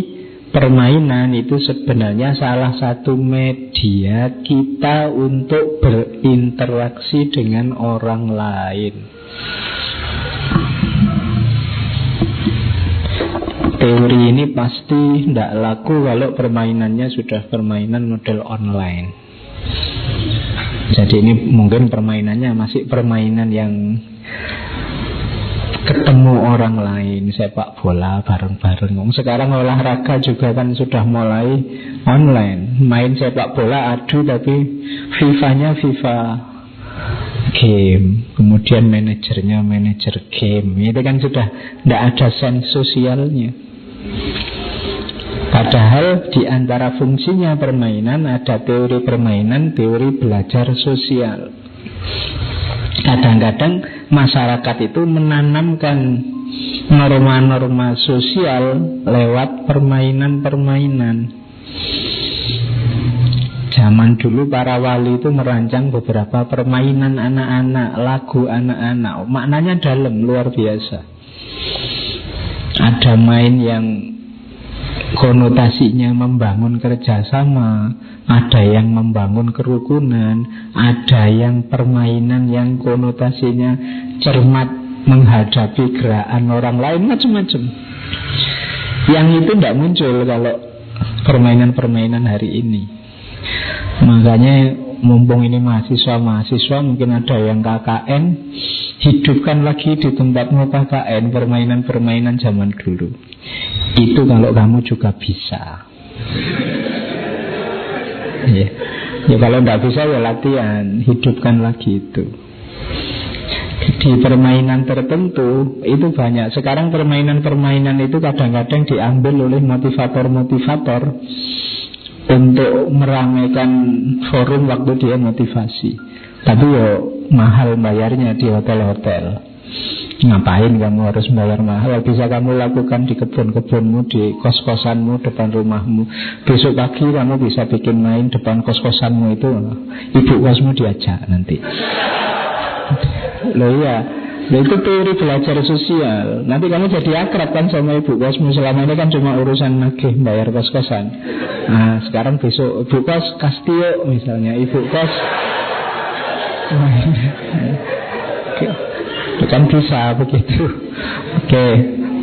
permainan itu sebenarnya salah satu media kita untuk berinteraksi dengan orang lain. Teori ini pasti tidak laku kalau permainannya sudah permainan model online. Jadi ini mungkin permainannya masih permainan yang ketemu orang lain, sepak bola bareng-bareng. Sekarang olahraga juga kan sudah mulai online. Main sepak bola adu, tapi FIFA-nya FIFA game, kemudian manajernya manajer game. Itu kan sudah tidak ada sense sosialnya. Padahal di antara fungsinya permainan ada teori permainan, teori belajar sosial. Kadang-kadang masyarakat itu menanamkan norma-norma sosial lewat permainan-permainan. Zaman dulu para wali itu merancang beberapa permainan anak-anak, lagu anak-anak. Maknanya dalam, luar biasa. Ada main yang konotasinya membangun kerjasama, ada yang membangun kerukunan, ada yang permainan yang konotasinya cermat menghadapi gerakan orang lain, macam-macam. Yang itu tidak muncul kalau permainan-permainan hari ini. Makanya mumpung ini mahasiswa mungkin ada yang KKN, hidupkan lagi di tempatmu KKN permainan-permainan zaman dulu. Itu kalau kamu juga bisa. Ya. Ya kalau tidak bisa ya latihan, hidupkan lagi itu. Di permainan tertentu itu banyak. Sekarang permainan-permainan itu kadang-kadang diambil oleh motivator-motivator untuk meramaikan forum waktu dia motivasi. Tapi yo mahal bayarnya di hotel-hotel. Ngapain kamu harus bayar mahal? Bisa kamu lakukan di kebun-kebunmu, di kos-kosanmu, depan rumahmu. Besok pagi kamu bisa bikin main depan kos-kosanmu itu. Ibu kosmu diajak nanti. Loh iya, itu teori belajar sosial. Nanti kamu jadi akrab kan sama ibu kosmu. Selama ini kan cuma urusan nagih bayar kos-kosan. Nah sekarang besok ibu kos kastio misalnya, ibu kos kan bisa begitu. Oke,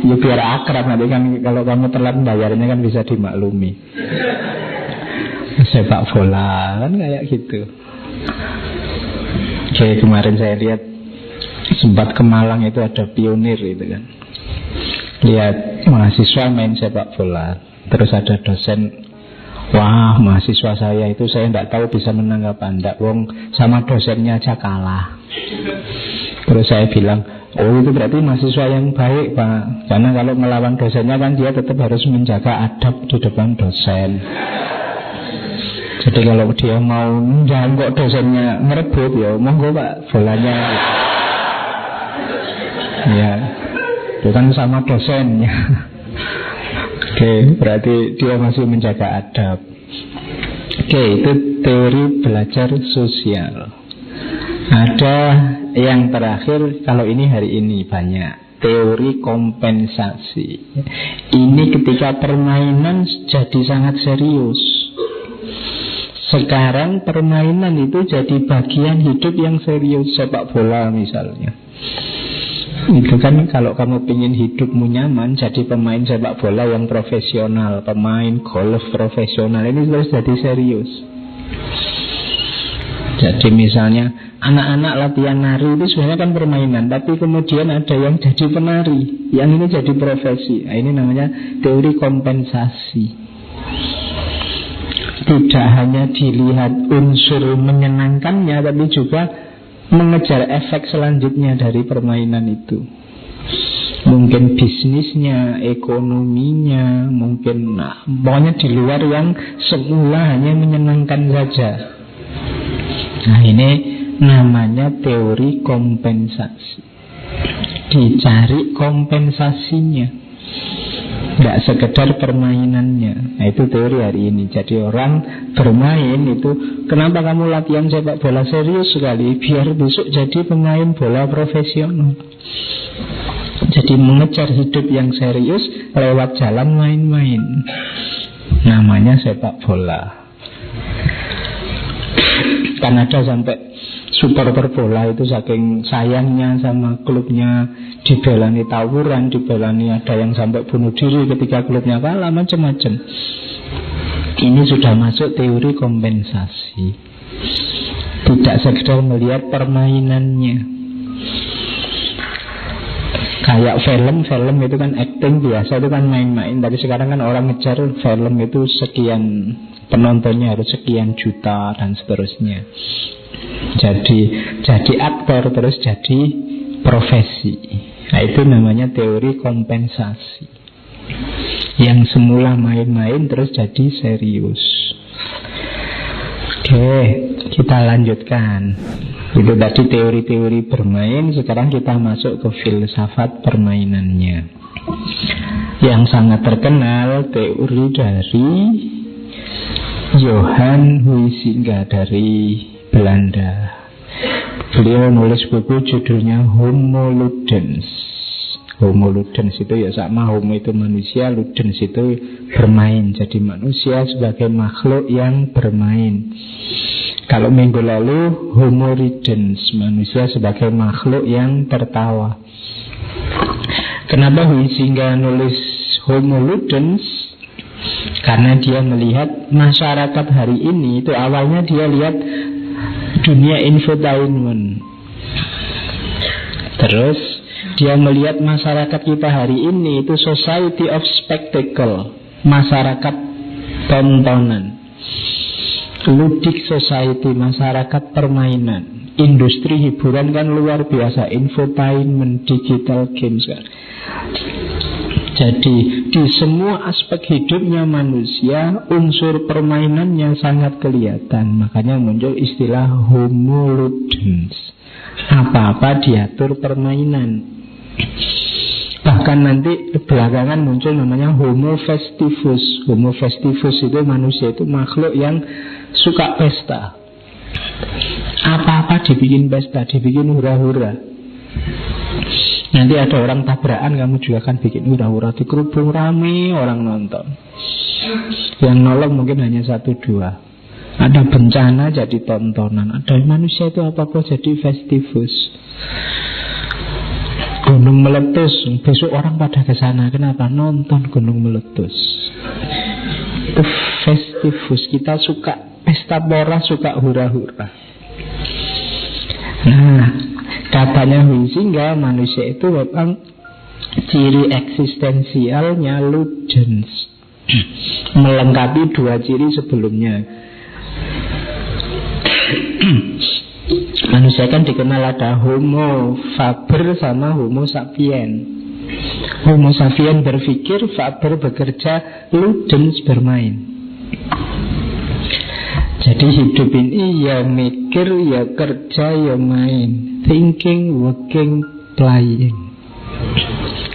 ya biar akrab nanti kan. Kalau kamu telat bayarnya kan bisa dimaklumi. Sepak bola kan kayak gitu. Oke, kemarin saya lihat sempat ke Malang itu ada pionir itu kan. Lihat mahasiswa main sepak bola. Terus ada dosen, wah mahasiswa saya itu saya tidak tahu bisa menang apa enggak. Wong sama dosennya aja kalah. Terus saya bilang, oh itu berarti mahasiswa yang baik Pak. Karena kalau melawan dosennya kan dia tetap harus menjaga adab di depan dosen. Jadi kalau dia mau jangkok dosennya merebut, ya monggo Pak, bolanya. Ya, itu kan sama dosennya. Oke, berarti dia masih menjaga adab. Oke, itu teori belajar sosial. Ada yang terakhir, kalau ini hari ini banyak, teori kompensasi. Ini ketika permainan jadi sangat serius. Sekarang permainan itu jadi bagian hidup yang serius. Sepak bola misalnya, itu kan kalau kamu pengen hidupmu nyaman, jadi pemain sepak bola yang profesional, pemain golf profesional. Ini harus jadi serius. Jadi misalnya anak-anak latihan nari itu sebenarnya kan permainan, tapi kemudian ada yang jadi penari, yang ini jadi profesi. Nah, ini namanya teori kompensasi. Tidak hanya dilihat unsur menyenangkannya, tapi juga mengejar efek selanjutnya dari permainan itu. Mungkin bisnisnya, ekonominya, mungkin pokoknya di luar yang semula hanya menyenangkan saja. Nah ini namanya teori kompensasi. Dicari kompensasinya, tidak sekedar permainannya. Nah itu teori hari ini. Jadi orang bermain itu, kenapa kamu latihan sepak bola serius sekali? Biar besok jadi pemain bola profesional. Jadi mengejar hidup yang serius lewat jalan main-main. Namanya sepak bola. Kan ada sampai supporter bola itu saking sayangnya sama klubnya, dibelani tawuran, dibelani, ada yang sampai bunuh diri ketika klubnya kalah, macam-macam. Ini sudah masuk teori kompensasi. Tidak sekedar melihat permainannya. Kayak film itu kan acting biasa, itu kan main-main. Tapi sekarang kan orang ngejar film itu sekian, penontonnya harus sekian juta dan seterusnya. Jadi aktor terus jadi profesi. Nah itu namanya teori kompensasi. Yang semula main-main terus jadi serius. Oke, kita lanjutkan. Itu tadi teori-teori bermain. Sekarang kita masuk ke filsafat permainannya. Yang sangat terkenal teori dari Johan Huizinga dari Belanda. Beliau nulis buku judulnya Homo Ludens. Homo Ludens itu ya sama, homo itu manusia, ludens itu bermain. Jadi manusia sebagai makhluk yang bermain. Kalau minggu lalu Homo Ridens, manusia sebagai makhluk yang tertawa. Kenapa Huizinga nulis Homo Ludens? Karena dia melihat masyarakat hari ini itu awalnya dia lihat dunia infotainment. Terus dia melihat masyarakat kita hari ini itu society of spectacle, masyarakat tontonan. Ludic society, masyarakat permainan. Industri hiburan kan luar biasa, infotainment, digital games kan. Jadi di semua aspek hidupnya manusia, unsur permainannya sangat kelihatan. Makanya muncul istilah homo ludens. Apa-apa diatur permainan. Bahkan nanti belakangan muncul namanya homo festivus. Homo festivus itu manusia itu makhluk yang suka pesta. Apa-apa dibikin pesta, dibikin hura-hura. Nanti ada orang tabrakan, kamu juga akan bikin hura-hura, dikerubung rame orang nonton. Yang nolong mungkin hanya 1-2. Ada bencana jadi tontonan. Ada manusia itu apa-apa jadi festivus. Gunung meletus, besok orang pada ke sana. Kenapa? Nonton gunung meletus. Itu festivus. Kita suka pesta pora, suka hura-hura. Nah, katanya Huizinga, manusia itu memang ciri eksistensialnya ludens, melengkapi 2 ciri sebelumnya. Manusia kan dikenal ada homo faber sama homo sapien. Homo sapien berpikir, faber bekerja, ludens bermain. Jadi hidup ini ya mikir, ya kerja, ya main. Thinking, working, playing.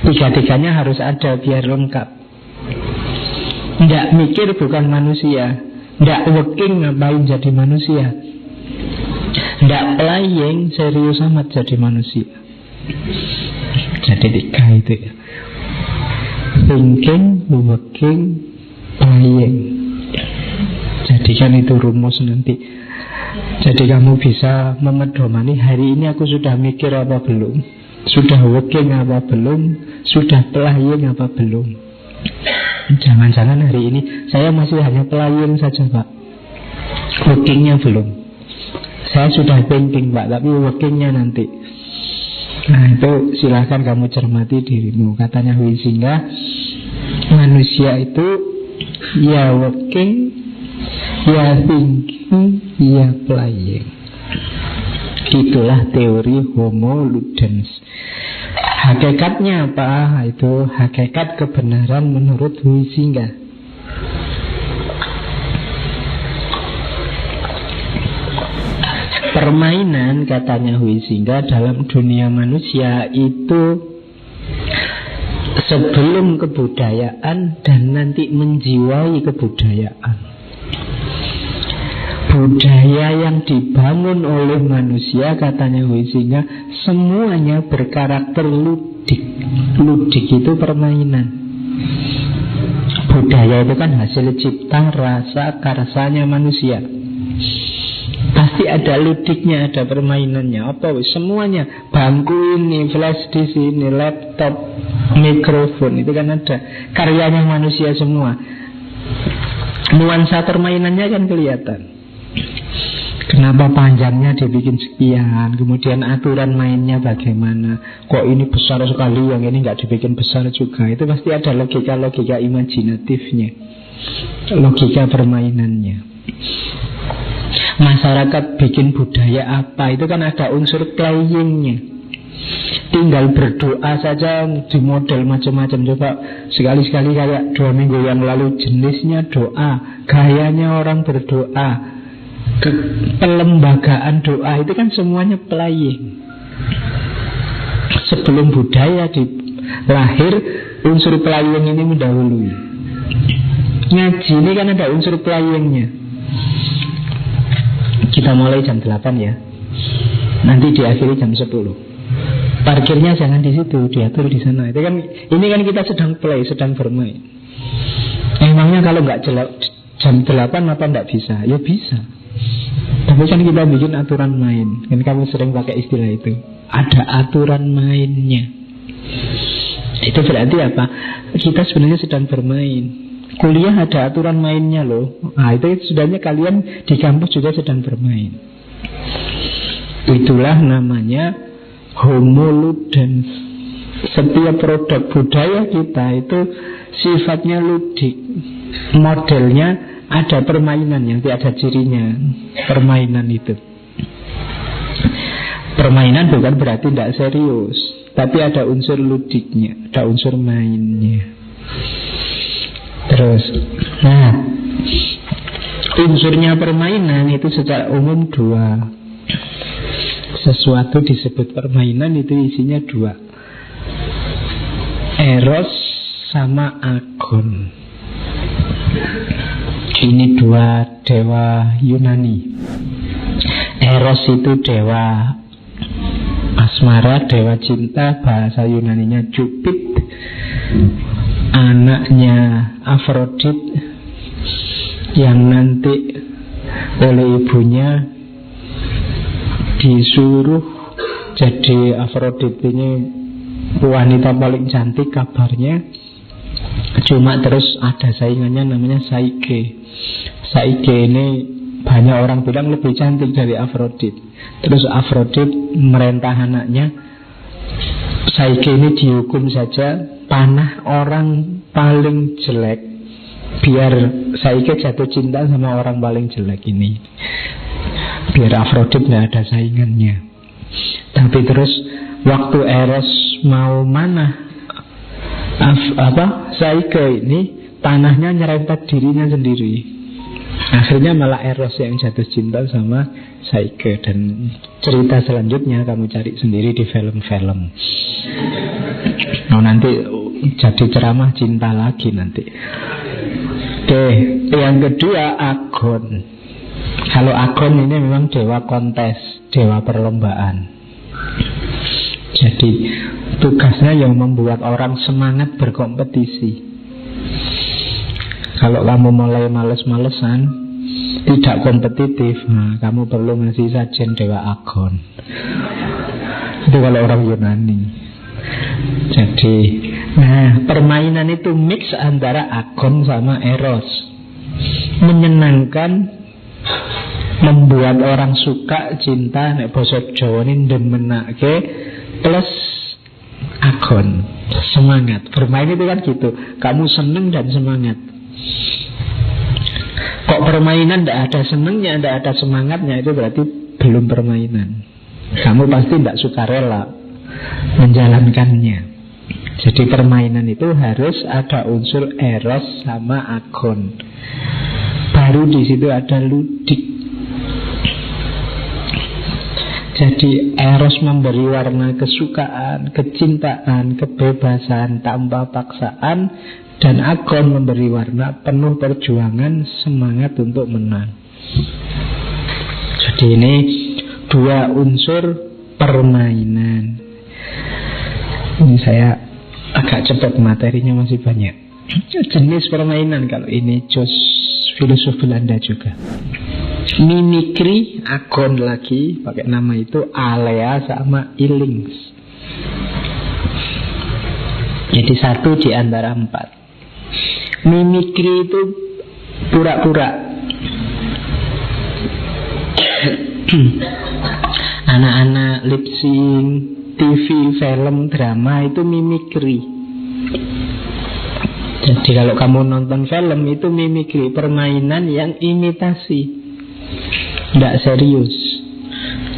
3-tiganya harus ada biar lengkap. Nggak mikir bukan manusia. Nggak working ngapain jadi manusia. Nggak playing serius amat jadi manusia. Jadi 3 itu ya. Thinking, working, playing. Jadikan itu rumus nanti. Jadi kamu bisa memedomani hari ini aku sudah mikir apa belum, sudah working apa belum, sudah playing apa belum. Jangan-jangan hari ini saya masih hanya playing saja Pak, workingnya belum. Saya sudah thinking Pak, tapi workingnya nanti. Nah itu silahkan kamu cermati dirimu. Katanya Huizinga, manusia itu ya working, ya thinking, ya playing. Itulah teori homo ludens. Hakikatnya apa? Itu hakikat kebenaran menurut Huizinga. Permainan, katanya Huizinga, dalam dunia manusia itu sebelum kebudayaan dan nanti menjiwai kebudayaan. Budaya yang dibangun oleh manusia, katanya Huizinga, semuanya berkarakter ludik. Ludik itu permainan. Budaya itu kan hasil cipta rasa karsanya manusia. Pasti ada ludiknya, ada permainannya. Apa? Semuanya. Bangku ini, flash di sini, laptop, mikrofon, itu kan ada karyanya manusia semua. Nuansa permainannya kan kelihatan. Kenapa panjangnya dibikin sekian, kemudian aturan mainnya bagaimana, kok ini besar sekali, yang ini nggak dibikin besar juga. Itu pasti ada logika-logika imajinatifnya, logika permainannya. Masyarakat bikin budaya apa, itu kan ada unsur playingnya. Tinggal berdoa saja di model macam-macam. Coba sekali-sekali kayak 2 minggu yang lalu, jenisnya doa, gayanya orang berdoa, pelembagaan doa, itu kan semuanya playing. Sebelum budaya lahir, unsur playing ini mendahului. Ngaji ini kan ada unsur playingnya. Kita mulai jam 8 ya, nanti diakhiri jam 10. Parkirnya jangan di situ, diatur di sana. Itu kan, ini kan kita sedang play, sedang bermain. Emangnya kalau nggak jam 8 apa nggak bisa? Ya bisa. Tapi kan kita bikin aturan main. Kan kamu sering pakai istilah itu. Ada aturan mainnya. Itu berarti apa? Kita sebenarnya sedang bermain. Kuliah ada aturan mainnya loh. Nah itu sebenarnya kalian di kampus juga sedang bermain. Itulah namanya homo ludens. Setiap produk budaya kita itu sifatnya ludik. Modelnya ada permainan yang tidak ada cirinya. Permainan itu, permainan bukan berarti tidak serius, tapi ada unsur ludiknya, ada unsur mainnya. Terus, nah, unsurnya permainan itu secara umum dua. Sesuatu disebut permainan itu isinya dua, eros sama agon. Ini dua dewa Yunani. Eros itu dewa asmara, dewa cinta, bahasa Yunaninya Cupid, anaknya Afrodit yang nanti oleh ibunya disuruh jadi Afrodit ini wanita paling cantik kabarnya. Cuma terus ada saingannya namanya Psyche. Psyche ini banyak orang bilang lebih cantik dari Afrodit. Terus Afrodit merintah anaknya, Psyche ini dihukum saja, panah orang paling jelek, biar Psyche jatuh cinta sama orang paling jelek ini, biar Afrodit gak ada saingannya. Tapi terus waktu Eros mau manah Psyche ini, panahnya nyerempet dirinya sendiri. Akhirnya malah Eros yang jatuh cinta sama Psyche. Dan cerita selanjutnya kamu cari sendiri di film-film. Nah, nanti jadi ceramah cinta lagi nanti. Oke, yang kedua Agon. Kalau Agon ini memang dewa kontes, dewa perlombaan. Jadi tugasnya yang membuat orang semangat berkompetisi. Kalau kamu mulai males-malesan, tidak kompetitif, nah kamu perlu ngasih sajen dewa Agon. Itu kalau orang Yunani. Jadi, nah permainan itu mix antara Agon sama Eros, menyenangkan, membuat orang suka, cinta, nek basa Jawa ini demenake, plus Agon, semangat. Bermain itu kan gitu, kamu seneng dan semangat. Kok permainan tidak ada senengnya, tidak ada semangatnya, itu berarti belum permainan. Kamu pasti tidak sukarela menjalankannya. Jadi permainan itu harus ada unsur Eros sama Agon. Baru di situ ada ludik. Jadi Eros memberi warna kesukaan, kecintaan, kebebasan tanpa paksaan, dan Agon memberi warna penuh perjuangan, semangat untuk menang. Jadi ini dua unsur permainan. Ini saya agak cepat, materinya masih banyak. Jenis permainan kalau ini Jos filsuf Belanda juga. Mimikri, Agon lagi pakai nama itu, Alea sama Illings. Jadi satu di antara empat. Mimikri itu pura-pura. Anak-anak lip sync, TV, film, drama itu mimikri. Jadi kalau kamu nonton film itu mimikri, permainan yang imitasi, tidak serius,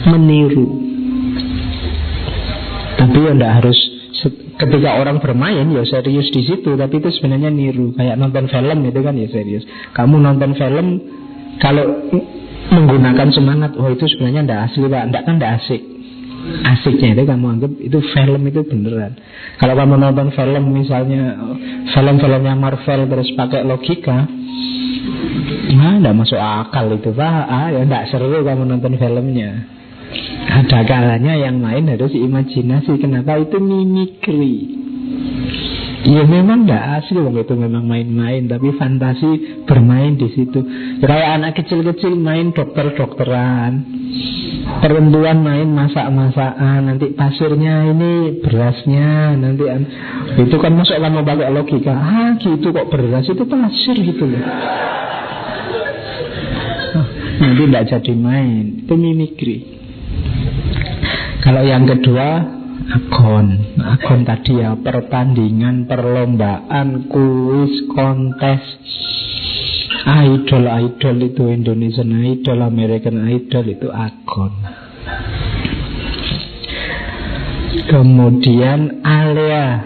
meniru. Tapi ya tidak harus. Ketika orang bermain ya serius di situ, tapi itu sebenarnya niru. Kayak nonton film itu kan ya serius. Kamu nonton film kalau menggunakan semangat, oh itu sebenarnya tidak asli Pak, tidak kan tidak asik. Asiknya itu kamu anggap itu film itu beneran. Kalau kamu nonton film misalnya film-filmnya Marvel terus pakai logika, nah tidak masuk akal itu Pak. Ya tidak seru kamu nonton filmnya. Ada kalanya yang main harus imajinasi. Kenapa? Itu mimikri. Ya memang tidak asli, itu memang main-main, tapi fantasi bermain di situ. Kayak anak kecil-kecil main dokter-dokteran, perempuan main masak-masakan, nanti pasirnya ini berasnya, nanti itu kan masuk kamu pakai logika. Gitu kok beras itu pasir gitu loh. Nanti tidak jadi main. Itu mimikri. Kalau yang kedua Agon. Agon tadi ya pertandingan, perlombaan, kuis, kontes. Idol itu Indonesian Idol, American Idol itu agon. Kemudian alea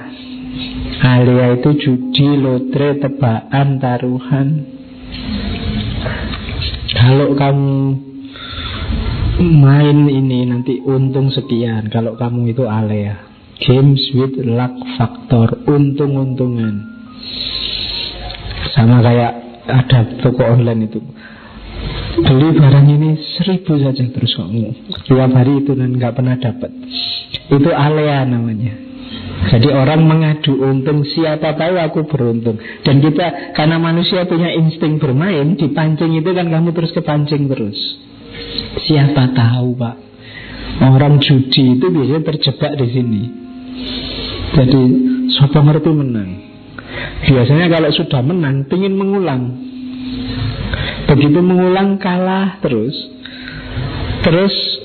itu judi, lotre, tebakan, taruhan. Kalau kamu main ini nanti untung sekian. Kalau kamu itu alea. Games with luck factor, untung-untungan. Sama kayak ada toko online itu, beli barang ini 1.000 saja, terus kamu tiap hari itu dan gak pernah dapat. Itu alea namanya. Jadi orang mengadu untung, siapa tahu aku beruntung. Dan kita, karena manusia punya insting bermain, dipancing itu kan kamu terus kepancing terus. Siapa tahu, Pak. Orang judi itu biasanya terjebak di sini. Jadi siapa ngerti menang. Biasanya kalau sudah menang ingin mengulang. Begitu mengulang kalah terus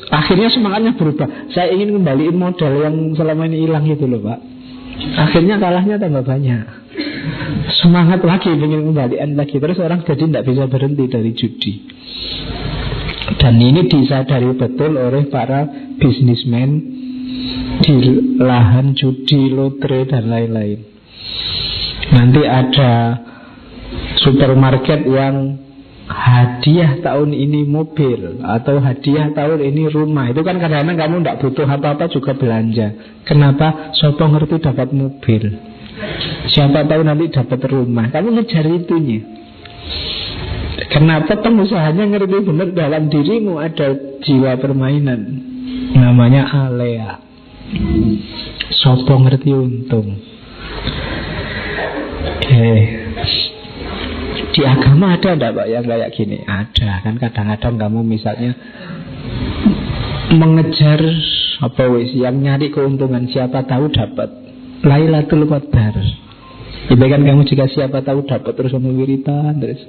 akhirnya semangatnya berubah. Saya ingin kembaliin modal yang selama ini hilang itu loh, Pak. Akhirnya kalahnya tambah banyak. Semangat lagi ingin kembalian lagi. Terus orang jadi tidak bisa berhenti dari judi. Dan ini disadari betul oleh para bisnismen di lahan judi, lotre dan lain-lain. Nanti ada supermarket yang hadiah tahun ini mobil, atau hadiah tahun ini rumah. Itu kan kadang-kadang kamu tidak butuh apa-apa juga belanja. Kenapa? Siapa ngerti dapat mobil, siapa tahu nanti dapat rumah. Kamu ngejar itunya. Kenapa? Pengusahanya ngerti benar dalam dirimu ada jiwa permainan. Namanya alea. Siapa ngerti untung. Oke. Di agama ada enggak, Pak, yang kayak gini? Ada. Kan kadang-kadang kamu misalnya mengejar yang nyari keuntungan, siapa tahu dapat Lailatul Qadar. Itu kan kamu jika siapa tahu dapat terus kamu wiritan terus.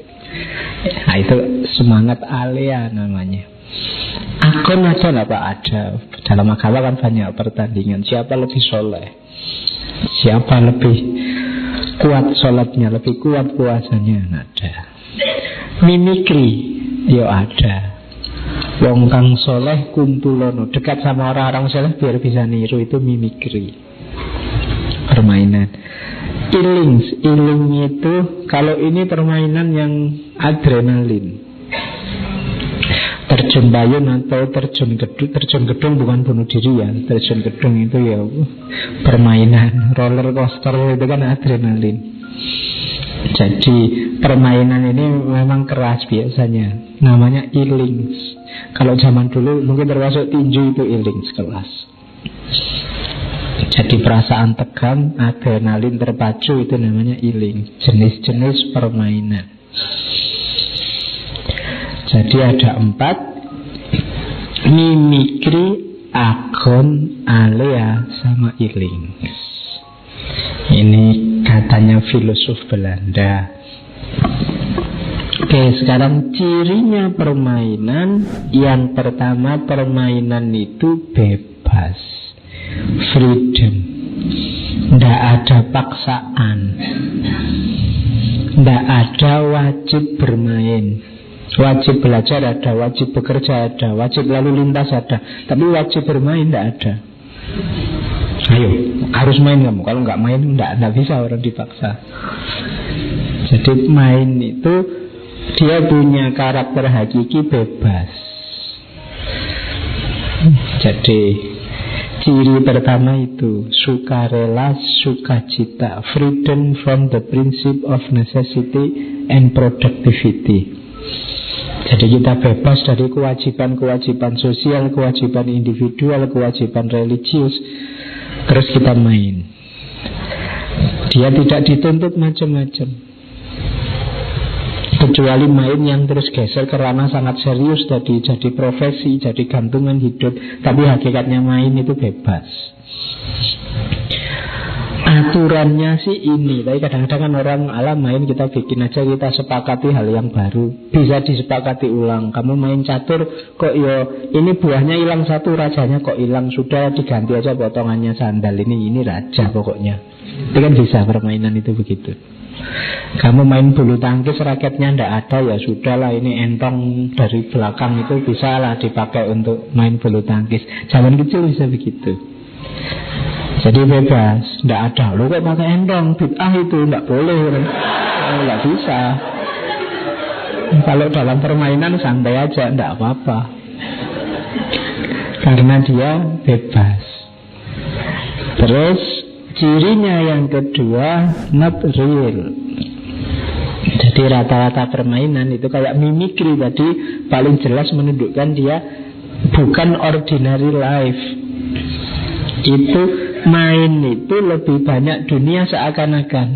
Nah, itu semangat alea namanya. Akon ada enggak, Pak? Ada. Dalam agama kan banyak pertandingan. Siapa lebih soleh, siapa lebih kuat sholatnya, lebih kuat puasanya, ada. Mimikri, yo ada. Wong kang soleh kumpulono, dekat sama orang-orang soleh biar bisa niru, itu mimikri. Permainan. Iling itu kalau ini permainan yang adrenalin. Terjun payung atau terjun gedung bukan bunuh diri ya. Terjun gedung itu ya permainan. Roller coaster itu kan adrenalin. Jadi permainan ini memang keras biasanya. Namanya ilings. Kalau zaman dulu mungkin termasuk tinju itu ilings kelas. Jadi perasaan tegang, adrenalin terpacu itu namanya iling. Jenis-jenis permainan. Jadi ada 4: mimikri, akon, alea, sama iling. Ini katanya filosof Belanda. Oke, sekarang cirinya permainan. Yang pertama, permainan itu bebas, freedom. Tidak ada paksaan, tidak ada wajib bermain. Wajib belajar ada, wajib bekerja ada, wajib lalu lintas ada, tapi wajib bermain tidak ada. Ayo, harus main kamu. Kalau nggak main tidak bisa orang dipaksa. Jadi main itu dia punya karakter hakiki bebas. Jadi ciri pertama itu sukarela, sukacita, freedom from the principle of necessity and productivity. Jadi kita bebas dari kewajiban-kewajiban sosial, kewajiban individual, kewajiban religius. Terus kita main. Dia tidak dituntut macam-macam, kecuali main yang terus geser ke ranah sangat serius tadi, jadi profesi, jadi gantungan hidup. Tapi hakikatnya main itu bebas. Aturannya sih ini, tapi kadang-kadang kan orang alam main kita bikin aja, kita sepakati hal yang baru, bisa disepakati ulang. Kamu main catur kok ini buahnya hilang satu, rajanya kok hilang, sudah diganti aja potongannya sandal, ini raja pokoknya. Itu kan bisa permainan itu begitu. Kamu main bulu tangkis raketnya ndak ada, ya sudahlah, ini entong dari belakang itu bisa lah dipakai untuk main bulu tangkis. Zaman kecil bisa begitu. Jadi bebas, ndak ada. Lo kok pakai entong, bid'ah itu ndak boleh. Nggak bisa. Kalau dalam permainan santai aja, ndak apa-apa. Karena dia bebas. Terus cirinya yang kedua, not real. Jadi rata-rata permainan itu kayak mimikri tadi, paling jelas menunjukkan dia bukan ordinary life. Itu main itu lebih banyak dunia seakan-akan,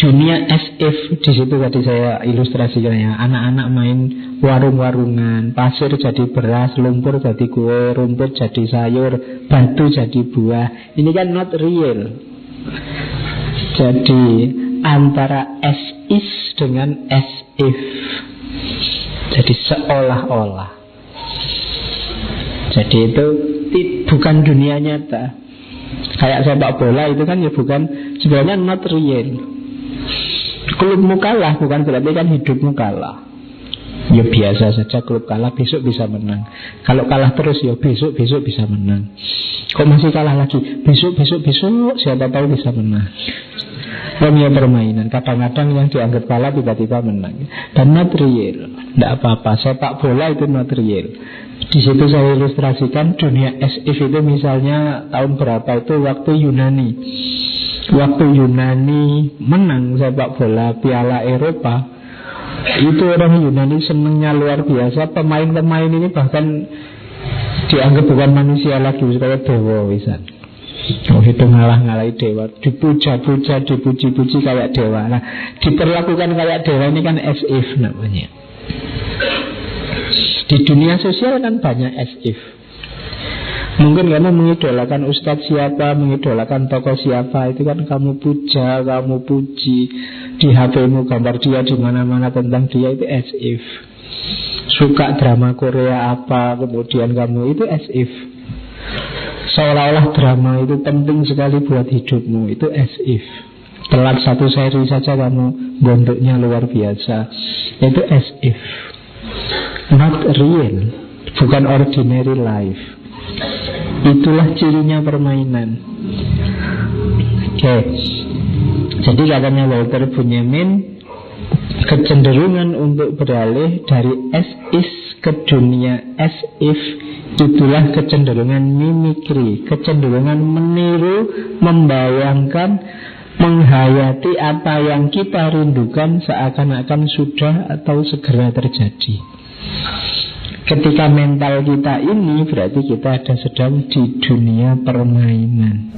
dunia as if. Di situ tadi saya ilustrasikan ya, anak-anak main warung-warungan, pasir jadi beras, lumpur jadi kue, rumput jadi sayur, batu jadi buah. Ini kan not real. Jadi antara as is dengan as if. Jadi seolah-olah. Jadi itu bukan dunia nyata. Kayak sepak bola itu kan ya bukan, sebenarnya not real. Klubmu kalah bukan berarti kan hidupmu kalah. Ya biasa saja, klub kalah besok bisa menang. Kalau kalah terus ya besok bisa menang. Kok masih kalah lagi? Besok siapa tahu bisa menang. Dunia permainan, kadang-kadang yang dianggap kalah tiba-tiba menang. Dan not real. Tidak apa-apa, sepak bola itu not real. Di situ saya ilustrasikan dunia as if itu misalnya tahun berapa itu, waktu Yunani. Waktu Yunani menang sepak bola Piala Eropa, itu orang Yunani senangnya luar biasa. Pemain-pemain ini bahkan dianggap bukan manusia lagi, kayak dewa wisan. Oh, itu ngalah-ngalahi dewa, dipuja-puja, dipuji-puji kayak dewa. Nah, diperlakukan kayak dewa ini kan as if namanya. Di dunia sosial kan banyak as if. Mungkin kamu mengidolakan ustadz siapa, mengidolakan tokoh siapa, itu kan kamu puja, kamu puji. Di HP-mu gambar dia di mana-mana tentang dia, itu as if. Suka drama Korea apa, kemudian kamu, itu as if. Seolah-olah drama itu penting sekali buat hidupmu, itu as if. Telat satu seri saja kamu bentuknya luar biasa, itu as if. Not real, bukan ordinary life. Itulah cirinya permainan. Oke. Jadi katanya Walter Benjamin, kecenderungan untuk beralih dari as is ke dunia as if, itulah kecenderungan mimikri, kecenderungan meniru, membayangkan, menghayati apa yang kita rindukan seakan-akan sudah atau segera terjadi. Ketika mental kita ini berarti kita sedang di dunia permainan.